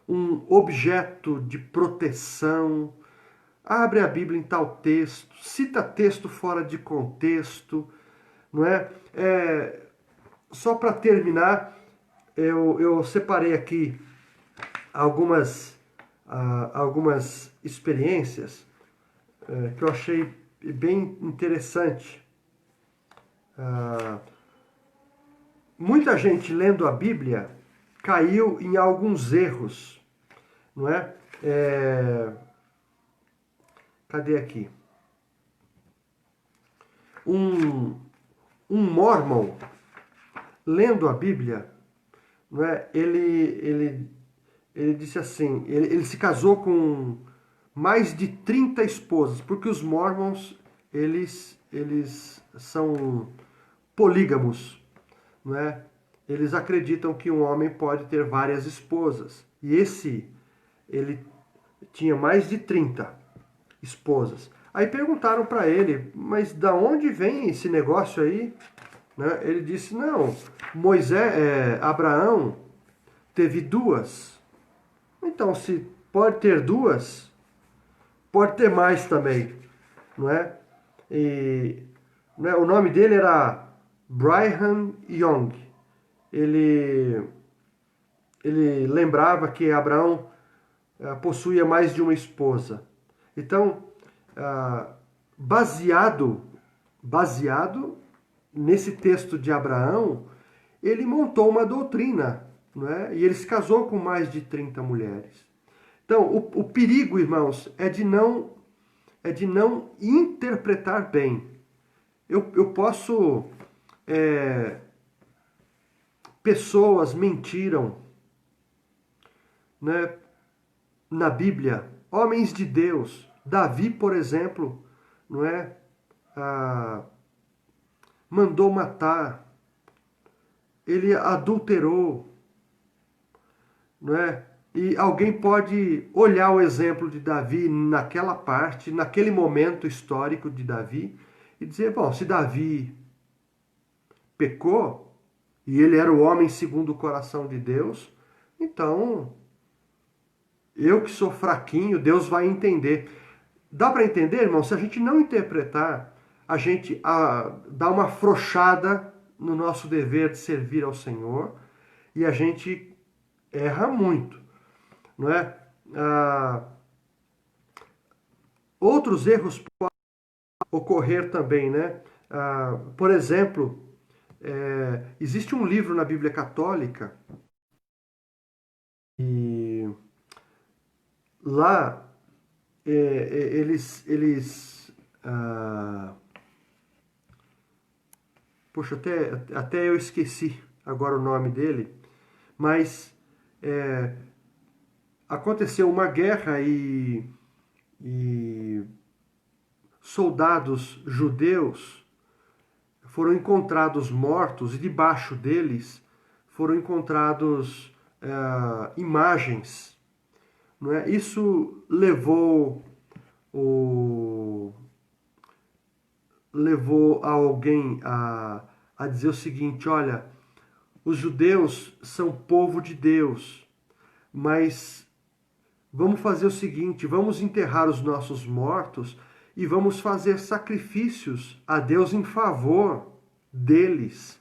um objeto de proteção, abre a Bíblia em tal texto, cita texto fora de contexto, não é? Só para terminar, eu separei aqui algumas experiências que eu achei bem interessante. Muita gente lendo a Bíblia caiu em alguns erros, não é? Cadê aqui? Um Mormon lendo a Bíblia, não é? Ele disse assim, ele se casou com mais de 30 esposas, porque os Mormons, eles são polígamos, não é? Eles acreditam que um homem pode ter várias esposas. E ele tinha mais de 30 esposas. Aí perguntaram para ele, mas da onde vem esse negócio aí? Né? Ele disse, não, Abraão teve duas. Então, se pode ter duas, pode ter mais também, não é? E, né, o nome dele era Brigham Young. Ele lembrava que Abraão possuía mais de uma esposa. Então, baseado nesse texto de Abraão, ele montou uma doutrina, não é? E ele se casou com mais de 30 mulheres. Então, o perigo, irmãos, é de não interpretar bem. Eu posso... pessoas mentiram, né, na Bíblia. Homens de Deus. Davi, por exemplo, não é? Mandou matar. Ele adulterou, não é? E alguém pode olhar o exemplo de Davi naquela parte, naquele momento histórico de Davi, e dizer, bom, se Davi pecou, e ele era o homem segundo o coração de Deus, então, eu que sou fraquinho, Deus vai entender. Dá para entender, irmão? Se a gente não interpretar, a gente dá uma afrouxada no nosso dever de servir ao Senhor, e a gente erra muito. Não é? Outros erros podem ocorrer também, né? Por exemplo, existe um livro na Bíblia Católica e lá poxa, até eu esqueci agora o nome dele, mas aconteceu uma guerra e soldados judeus foram encontrados mortos e debaixo deles foram encontrados imagens. Não é? Isso levou alguém a dizer o seguinte: olha, os judeus são povo de Deus, mas vamos fazer o seguinte, vamos enterrar os nossos mortos e vamos fazer sacrifícios a Deus em favor deles.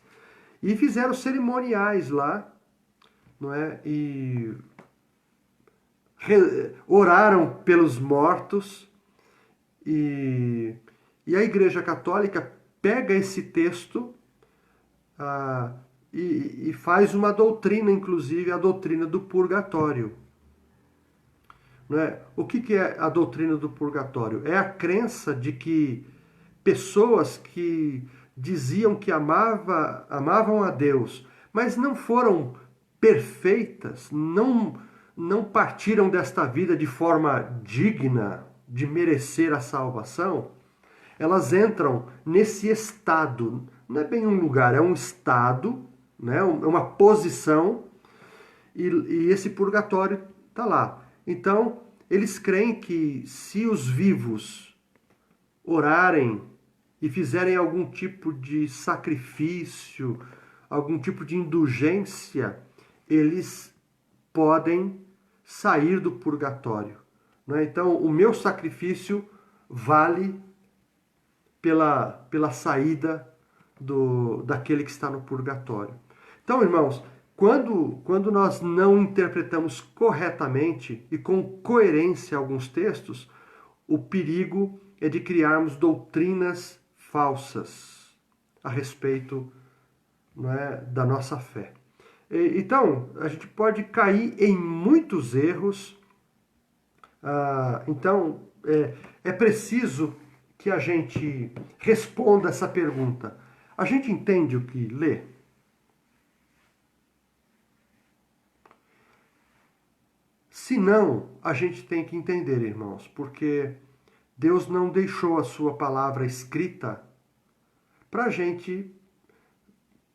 E fizeram cerimoniais lá, não é? E oraram pelos mortos, e a Igreja Católica pega esse texto e faz uma doutrina, inclusive a doutrina do purgatório. Não é? O que é a doutrina do purgatório? É a crença de que pessoas que diziam que amavam a Deus, mas não foram perfeitas, não partiram desta vida de forma digna de merecer a salvação, elas entram nesse estado. Não é bem um lugar, é um estado, né? É uma posição, e esse purgatório está lá. Então, eles creem que se os vivos orarem e fizerem algum tipo de sacrifício, algum tipo de indulgência, eles podem sair do purgatório. Não é? Então, o meu sacrifício vale pela saída daquele que está no purgatório. Então, irmãos, quando nós não interpretamos corretamente e com coerência alguns textos, o perigo é de criarmos doutrinas falsas a respeito, não é, da nossa fé. Então, a gente pode cair em muitos erros. Então, é preciso que a gente responda essa pergunta. A gente entende o que lê? Se não, a gente tem que entender, irmãos, porque Deus não deixou a sua palavra escrita para a gente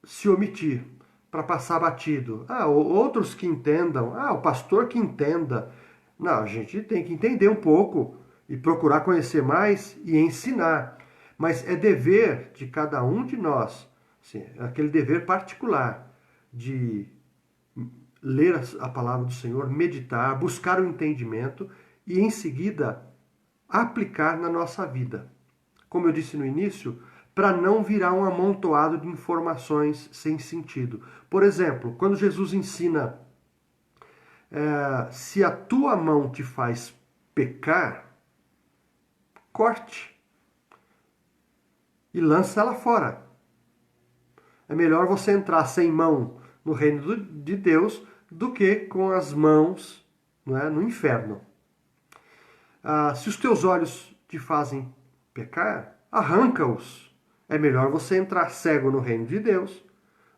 se omitir, para passar batido. Outros que entendam, o pastor que entenda. Não, a gente tem que entender um pouco e procurar conhecer mais e ensinar. Mas é dever de cada um de nós, assim, aquele dever particular de ler a palavra do Senhor, meditar, buscar o entendimento e em seguida aplicar na nossa vida. Como eu disse no início, para não virar um amontoado de informações sem sentido. Por exemplo, quando Jesus ensina, se a tua mão te faz pecar, corte e lança ela fora. É melhor você entrar sem mão no reino de Deus do que com as mãos, não é, no inferno. Se os teus olhos te fazem pecar, arranca-os. É melhor você entrar cego no reino de Deus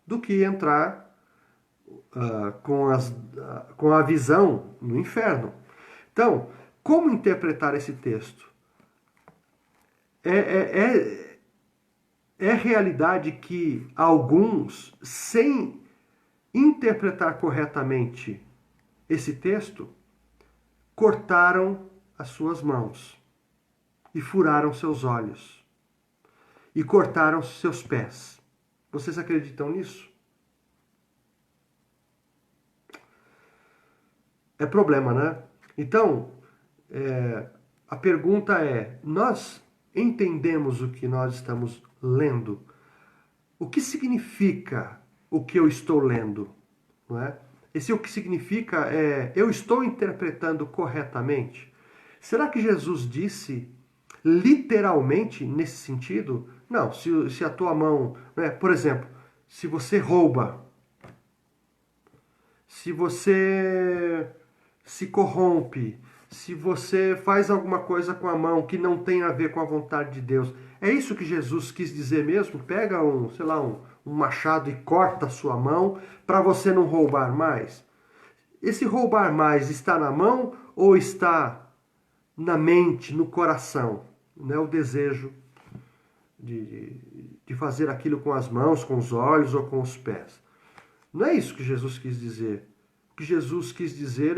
do que entrar com a visão no inferno. Então, como interpretar esse texto? É realidade que alguns, sem interpretar corretamente esse texto, cortaram as suas mãos e furaram seus olhos e cortaram seus pés. Vocês acreditam nisso? É problema, né? Então, a pergunta é: nós entendemos o que nós estamos lendo? O que significa o que eu estou lendo? Não é? Esse o que significa eu estou interpretando corretamente? Será que Jesus disse literalmente nesse sentido? Não, se a tua mão... Por exemplo, se você rouba, se você se corrompe, se você faz alguma coisa com a mão que não tem a ver com a vontade de Deus, é isso que Jesus quis dizer mesmo? Pega um machado e corta a sua mão para você não roubar mais? Esse roubar mais está na mão ou está na mente, no coração? não é o desejo de fazer aquilo com as mãos, com os olhos ou com os pés. Não é isso que Jesus quis dizer. O que Jesus quis dizer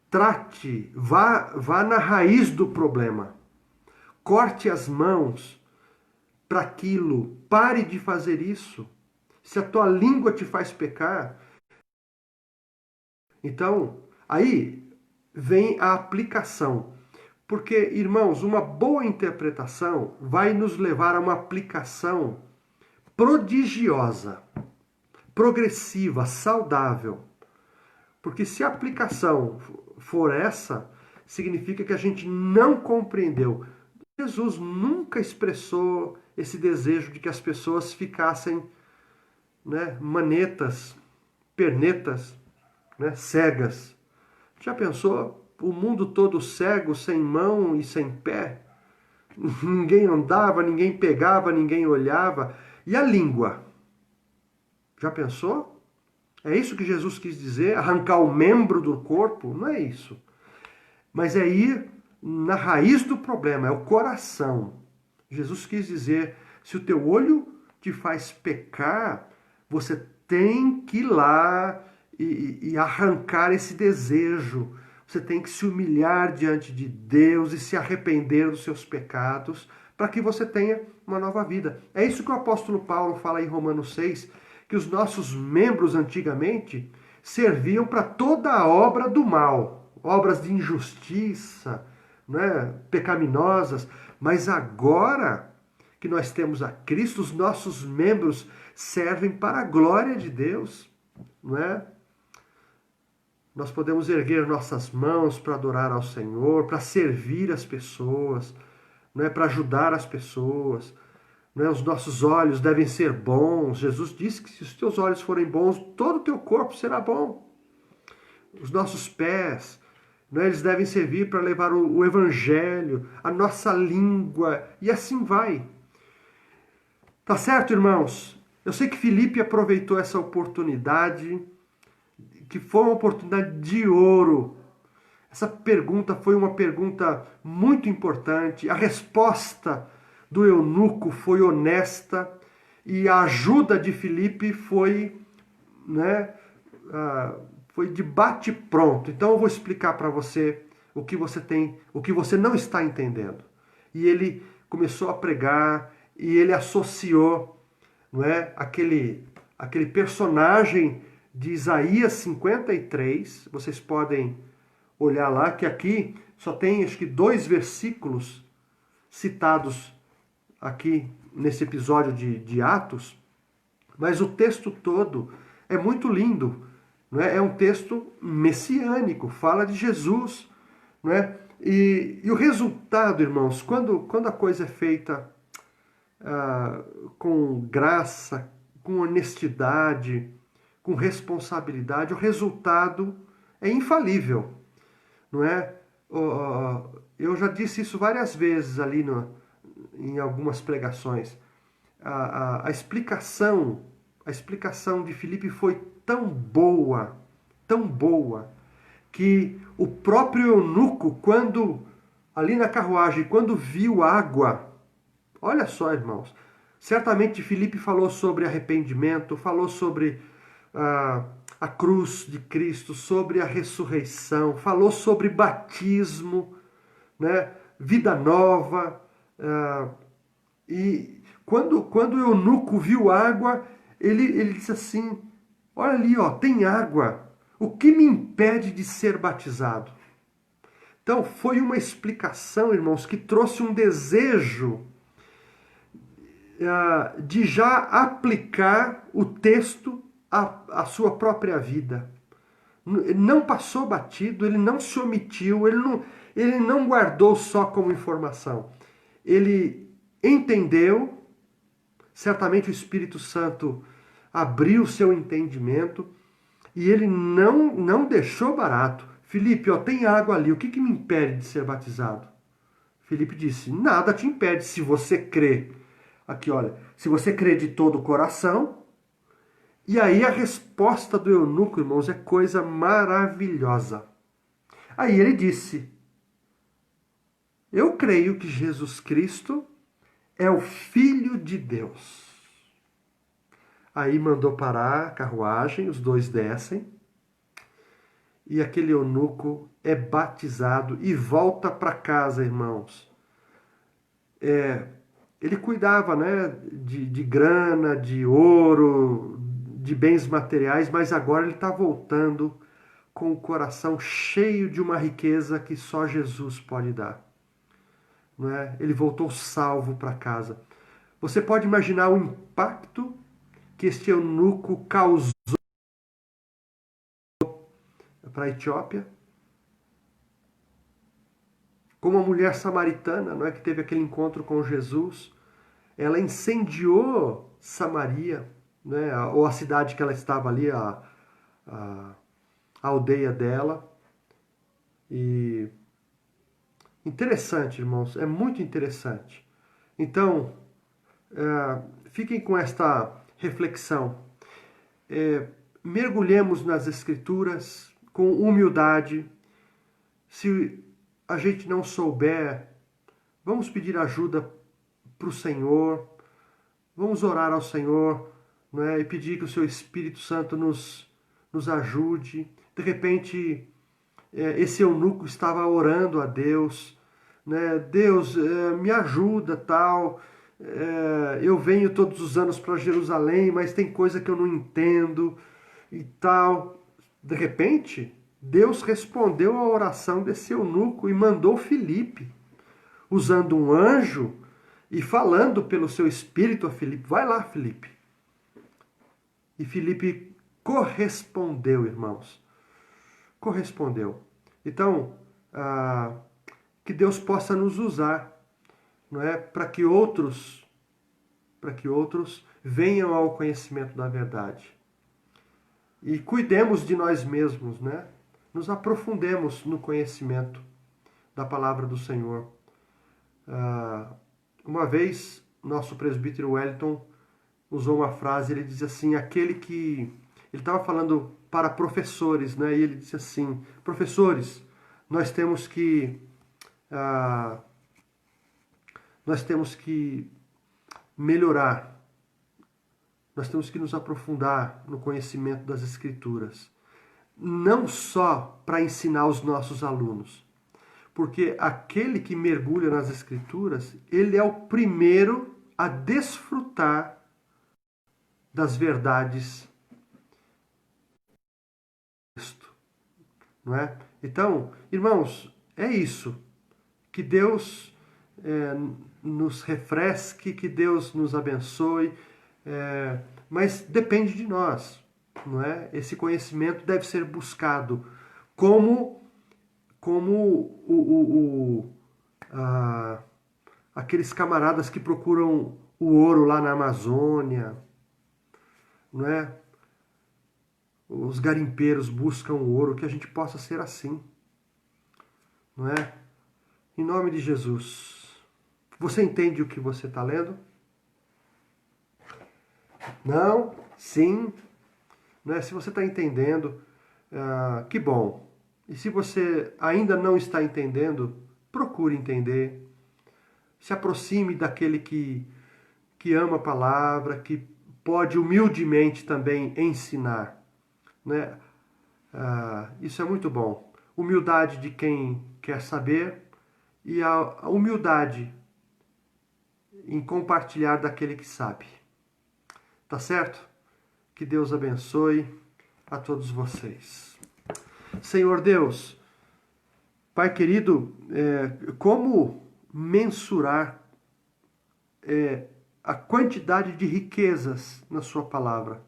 trate, vá na raiz do problema. Corte as mãos para aquilo. Pare de fazer isso. Se a tua língua te faz pecar, então, aí vem a aplicação. Porque, irmãos, uma boa interpretação vai nos levar a uma aplicação prodigiosa, progressiva, saudável. Porque se a aplicação for essa, significa que a gente não compreendeu. Jesus nunca expressou esse desejo de que as pessoas ficassem, né, manetas, pernetas, né, cegas. Já pensou? O mundo todo cego, sem mão e sem pé? Ninguém andava, ninguém pegava, ninguém olhava. E a língua? Já pensou? É isso que Jesus quis dizer? Arrancar o membro do corpo? Não é isso. Mas é ir na raiz do problema, é o coração. Jesus quis dizer, se o teu olho te faz pecar, você tem que ir lá e arrancar esse desejo. Você tem que se humilhar diante de Deus e se arrepender dos seus pecados para que você tenha uma nova vida. É isso que o apóstolo Paulo fala em Romanos 6, que os nossos membros antigamente serviam para toda a obra do mal, obras de injustiça, né, pecaminosas, mas agora que nós temos a Cristo, os nossos membros servem para a glória de Deus, não é? Nós podemos erguer nossas mãos para adorar ao Senhor, para servir as pessoas, não é? Para ajudar as pessoas. Não é? Os nossos olhos devem ser bons. Jesus disse que se os teus olhos forem bons, todo o teu corpo será bom. Os nossos pés, não é? Eles devem servir para levar o Evangelho, a nossa língua, e assim vai. Tá certo, irmãos? Eu sei que Filipe aproveitou essa oportunidade, que foi uma oportunidade de ouro. Essa pergunta foi uma pergunta muito importante. A resposta do eunuco foi honesta e a ajuda de Filipe foi, né, foi de bate-pronto. Então eu vou explicar para você o que você tem, o que você não está entendendo. E ele começou a pregar e ele associou, não é, aquele personagem de Isaías 53, vocês podem olhar lá, que aqui só tem acho que 2 versículos citados aqui nesse episódio de Atos, mas o texto todo é muito lindo, não é? É um texto messiânico, fala de Jesus, não é? E o resultado, irmãos, quando a coisa é feita com graça, com honestidade, com responsabilidade, o resultado é infalível, não é? Eu já disse isso várias vezes ali em algumas pregações. A explicação de Filipe foi tão boa, que o próprio eunuco, quando ali na carruagem, quando viu água, olha só, irmãos, certamente Filipe falou sobre arrependimento, falou sobre a cruz de Cristo, sobre a ressurreição, falou sobre batismo, né? Vida nova. E quando o eunuco viu água, ele disse assim, olha ali, ó, tem água. O que me impede de ser batizado? Então foi uma explicação, irmãos, que trouxe um desejo de já aplicar o texto à sua própria vida. Não passou batido, ele não se omitiu, ele não guardou só como informação. Ele entendeu, certamente o Espírito Santo abriu o seu entendimento e ele não deixou barato. Filipe, ó, tem água ali, o que me impede de ser batizado? Filipe disse, nada te impede se você crê. Aqui, olha, se você crê de todo o coração. E aí a resposta do eunuco, irmãos, é coisa maravilhosa. Aí ele disse: eu creio que Jesus Cristo é o Filho de Deus. Aí mandou parar a carruagem, os dois descem, e aquele eunuco é batizado e volta para casa, irmãos. Ele cuidava, né, de grana, de ouro, de bens materiais, mas agora ele está voltando com o coração cheio de uma riqueza que só Jesus pode dar. Não é? Ele voltou salvo para casa. Você pode imaginar o impacto que este eunuco causou para a Etiópia? Como a mulher samaritana, não é, que teve aquele encontro com Jesus, ela incendiou Samaria, né, ou a cidade que ela estava ali, a aldeia dela. E interessante, irmãos, é muito interessante. Então, fiquem com esta reflexão. Mergulhemos nas Escrituras com humildade. Se a gente não souber, vamos pedir ajuda para o Senhor, vamos orar ao Senhor, não é? E pedir que o seu Espírito Santo nos ajude. De repente, esse eunuco estava orando a Deus, né? Deus, me ajuda, tal. Eu venho todos os anos para Jerusalém, mas tem coisa que eu não entendo e tal. De repente, Deus respondeu à oração desse eunuco e mandou Filipe, usando um anjo e falando pelo seu espírito a Filipe: vai lá, Filipe. E Filipe correspondeu, irmãos. Correspondeu. Então, que Deus possa nos usar, não é, para que outros venham ao conhecimento da verdade. E cuidemos de nós mesmos, né? Nos aprofundemos no conhecimento da palavra do Senhor. Uma vez, nosso presbítero Wellington usou uma frase, ele dizia assim, ele estava falando para professores, né? E ele disse assim: professores, nós temos que melhorar, nós temos que nos aprofundar no conhecimento das Escrituras, não só para ensinar os nossos alunos, porque aquele que mergulha nas Escrituras, ele é o primeiro a desfrutar das verdades do texto, não é? Então, irmãos, é isso. Que Deus nos refresque, que Deus nos abençoe, mas depende de nós, não é? Esse conhecimento deve ser buscado como aqueles camaradas que procuram o ouro lá na Amazônia, não é? Os garimpeiros buscam o ouro, que a gente possa ser assim, não é? Em nome de Jesus. Você entende o que você está lendo? Não? Sim? Não é? Se você está entendendo, que bom. E se você ainda não está entendendo, procure entender. Se aproxime daquele que ama a palavra, que pode humildemente também ensinar, né? Isso é muito bom. Humildade de quem quer saber e a humildade em compartilhar daquele que sabe. Tá certo? Que Deus abençoe a todos vocês. Senhor Deus, Pai querido, como mensurar a quantidade de riquezas na sua palavra?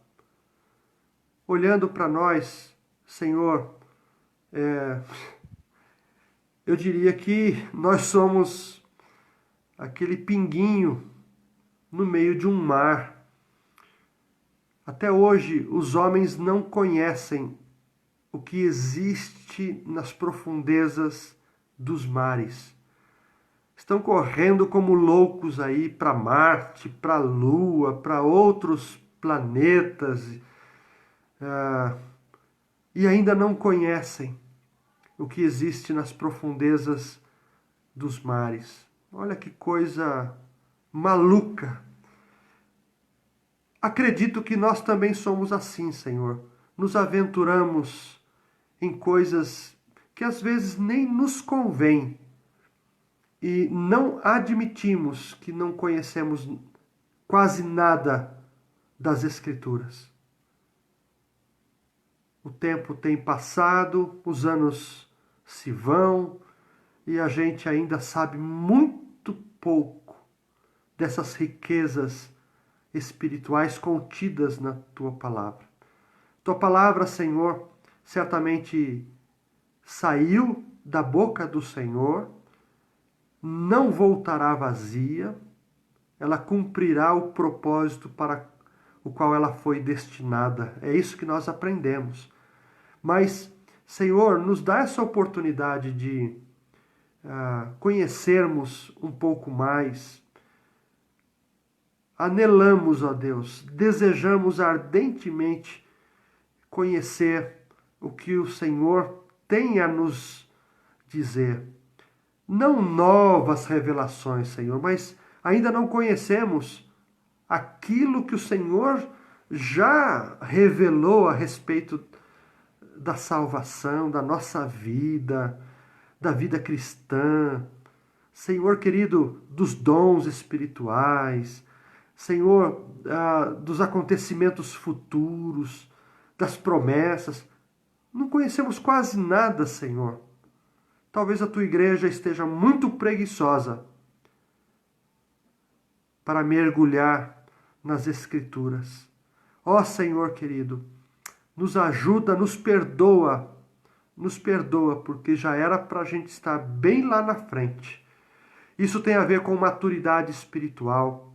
Olhando para nós, Senhor, eu diria que nós somos aquele pinguinho no meio de um mar. Até hoje, os homens não conhecem o que existe nas profundezas dos mares. Estão correndo como loucos aí para Marte, para a Lua, para outros planetas, e ainda não conhecem o que existe nas profundezas dos mares. Olha que coisa maluca. Acredito que nós também somos assim, Senhor. Nos aventuramos em coisas que às vezes nem nos convém e não admitimos que não conhecemos quase nada das Escrituras. O tempo tem passado, os anos se vão e a gente ainda sabe muito pouco dessas riquezas espirituais contidas na tua palavra. Tua palavra, Senhor, certamente saiu da boca do Senhor, não voltará vazia, ela cumprirá o propósito para o qual ela foi destinada. É isso que nós aprendemos. Mas, Senhor, nos dá essa oportunidade de conhecermos um pouco mais. Anelamos, ó Deus, desejamos ardentemente conhecer o que o Senhor tem a nos dizer. Não novas revelações, Senhor, mas ainda não conhecemos aquilo que o Senhor já revelou a respeito da salvação, da nossa vida, da vida cristã. Senhor querido, dos dons espirituais, Senhor, dos acontecimentos futuros, das promessas. Não conhecemos quase nada, Senhor. Talvez a tua igreja esteja muito preguiçosa para mergulhar nas Escrituras. Ó Senhor querido, nos ajuda, nos perdoa, porque já era para a gente estar bem lá na frente. Isso tem a ver com maturidade espiritual.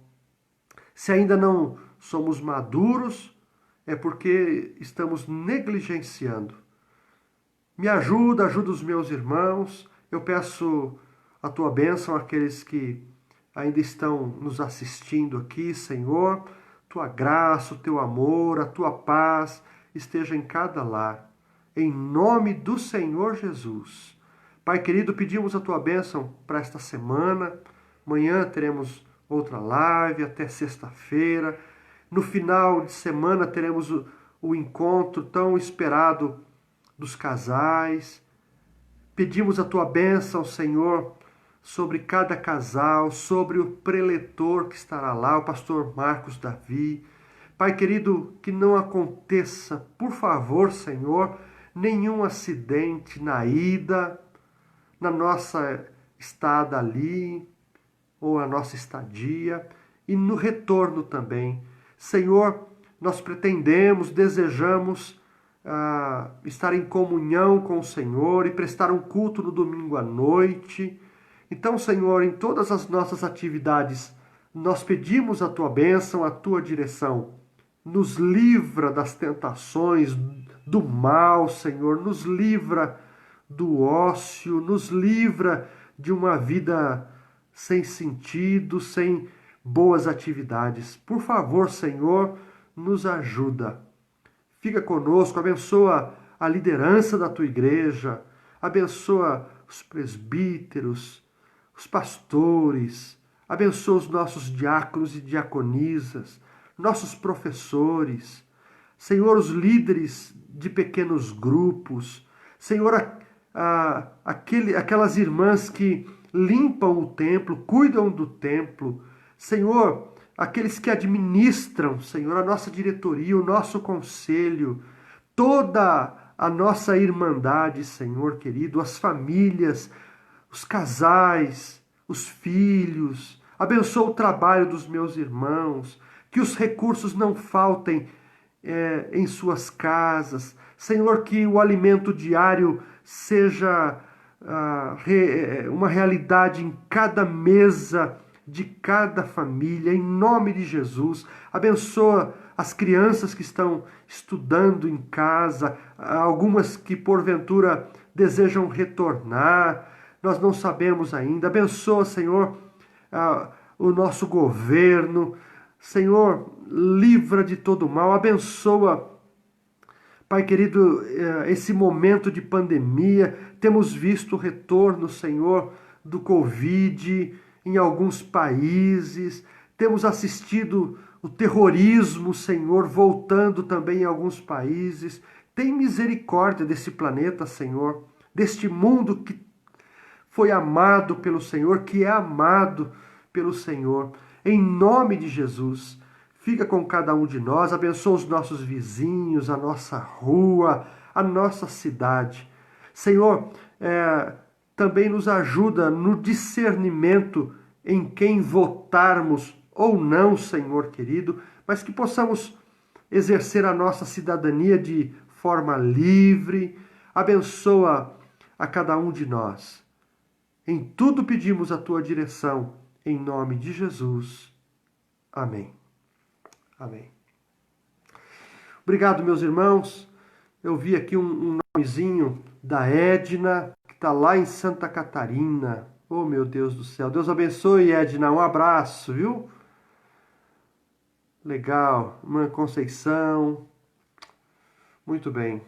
Se ainda não somos maduros, é porque estamos negligenciando. Me ajuda, ajuda os meus irmãos. Eu peço a tua bênção àqueles que ainda estão nos assistindo aqui, Senhor. Tua graça, o teu amor, a tua paz esteja em cada lar. Em nome do Senhor Jesus. Pai querido, pedimos a tua bênção para esta semana. Amanhã teremos outra live, até sexta-feira. No final de semana teremos o encontro tão esperado dos casais. Pedimos a tua bênção, Senhor, sobre cada casal, sobre o preletor que estará lá, o pastor Marcos Davi. Pai querido, que não aconteça, por favor, Senhor, nenhum acidente na ida, na nossa estada ali, ou a nossa estadia, e no retorno também. Senhor, nós pretendemos, desejamos estar em comunhão com o Senhor e prestar um culto no domingo à noite. Então, Senhor, em todas as nossas atividades, nós pedimos a tua bênção, a tua direção. Nos livra das tentações, do mal, Senhor, nos livra do ócio, nos livra de uma vida sem sentido, sem boas atividades. Por favor, Senhor, nos ajuda. Fica conosco, abençoa a liderança da tua igreja, abençoa os presbíteros, os pastores, abençoa os nossos diáconos e diaconisas, nossos professores, Senhor, os líderes de pequenos grupos, Senhor, aquelas irmãs que limpam o templo, cuidam do templo, Senhor, aqueles que administram, Senhor, a nossa diretoria, o nosso conselho, toda a nossa irmandade, Senhor querido, as famílias, os casais, os filhos, abençoa o trabalho dos meus irmãos, que os recursos não faltem em suas casas, Senhor, que o alimento diário seja uma realidade em cada mesa de cada família, em nome de Jesus. Abençoa as crianças que estão estudando em casa, algumas que porventura desejam retornar, nós não sabemos ainda. Abençoa, Senhor, o nosso governo. Senhor, livra de todo mal. Abençoa, Pai querido, esse momento de pandemia, temos visto o retorno, Senhor, do Covid em alguns países, temos assistido o terrorismo, Senhor, voltando também em alguns países. Tem misericórdia desse planeta, Senhor, deste mundo que foi amado pelo Senhor, que é amado pelo Senhor. Em nome de Jesus, fica com cada um de nós, abençoa os nossos vizinhos, a nossa rua, a nossa cidade. Senhor, também nos ajuda no discernimento em quem votarmos ou não, Senhor querido, mas que possamos exercer a nossa cidadania de forma livre. Abençoa a cada um de nós. Em tudo pedimos a tua direção, em nome de Jesus. Amém. Amém. Obrigado, meus irmãos. Eu vi aqui um nomezinho da Edna, que está lá em Santa Catarina. Oh, meu Deus do céu. Deus abençoe, Edna. Um abraço, viu? Legal. Irmã Conceição. Muito bem.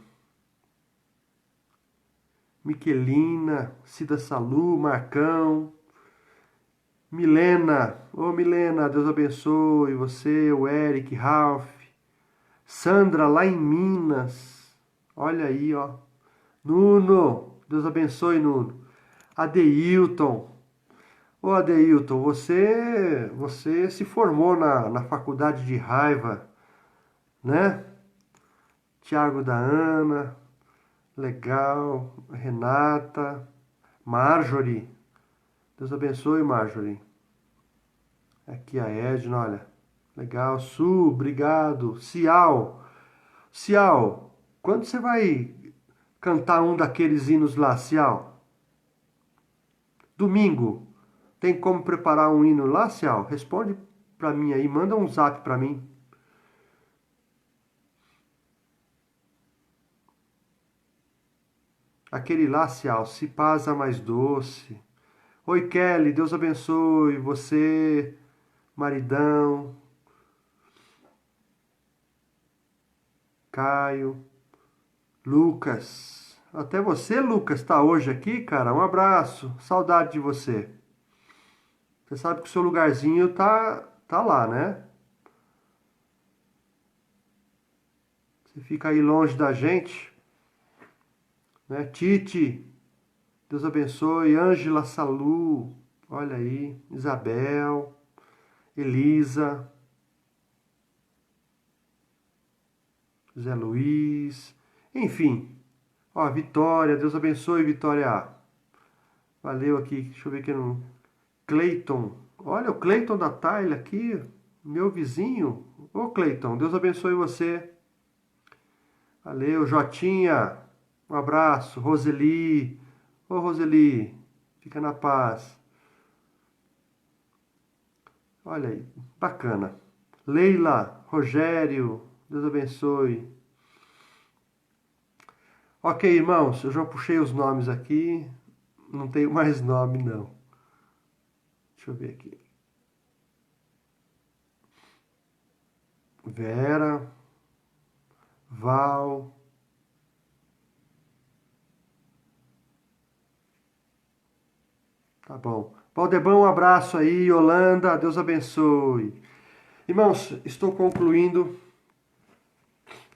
Miquelina, Cida Salu, Marcão, Milena, ô Milena, Deus abençoe você, o Eric, Ralph, Sandra lá em Minas, olha aí, ó, Nuno, Deus abençoe, Nuno, Adeilton, ô Adeilton, você se formou na faculdade de Raiva, né? Tiago da Ana, legal, Renata, Marjorie, Deus abençoe, Marjorie. Aqui a Edna, olha. Legal. Su, obrigado. Cial. Cial, quando você vai cantar um daqueles hinos lá, Cial? Domingo. Tem como preparar um hino lá, Cial? Responde pra mim aí. Manda um zap pra mim. Aquele lá, Cial. Se pasa mais doce. Oi, Kelly. Deus abençoe você, maridão. Caio, Lucas. Até você, Lucas, está hoje aqui, cara. Um abraço. Saudade de você. Você sabe que o seu lugarzinho tá lá, né? Você fica aí longe da gente, né? Tite, Deus abençoe. Ângela Salu, olha aí. Isabel, Elisa, Zé Luiz, enfim. Ó, Vitória, Deus abençoe, Vitória. Valeu aqui, deixa eu ver aqui no Cleiton. Olha o Cleiton da Tailha aqui, meu vizinho. Ô Cleiton, Deus abençoe você. Valeu, Jotinha. Um abraço. Roseli. Ô Roseli, fica na paz. Olha aí, bacana. Leila, Rogério, Deus abençoe. Ok, irmãos, eu já puxei os nomes aqui. Não tenho mais nome, não. Deixa eu ver aqui. Vera, Val. Tá bom. Valdebão, um abraço aí. Yolanda, Deus abençoe. Irmãos, estou concluindo.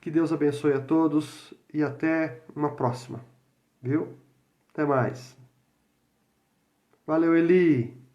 Que Deus abençoe a todos e até uma próxima. Viu? Até mais. Valeu, Eli.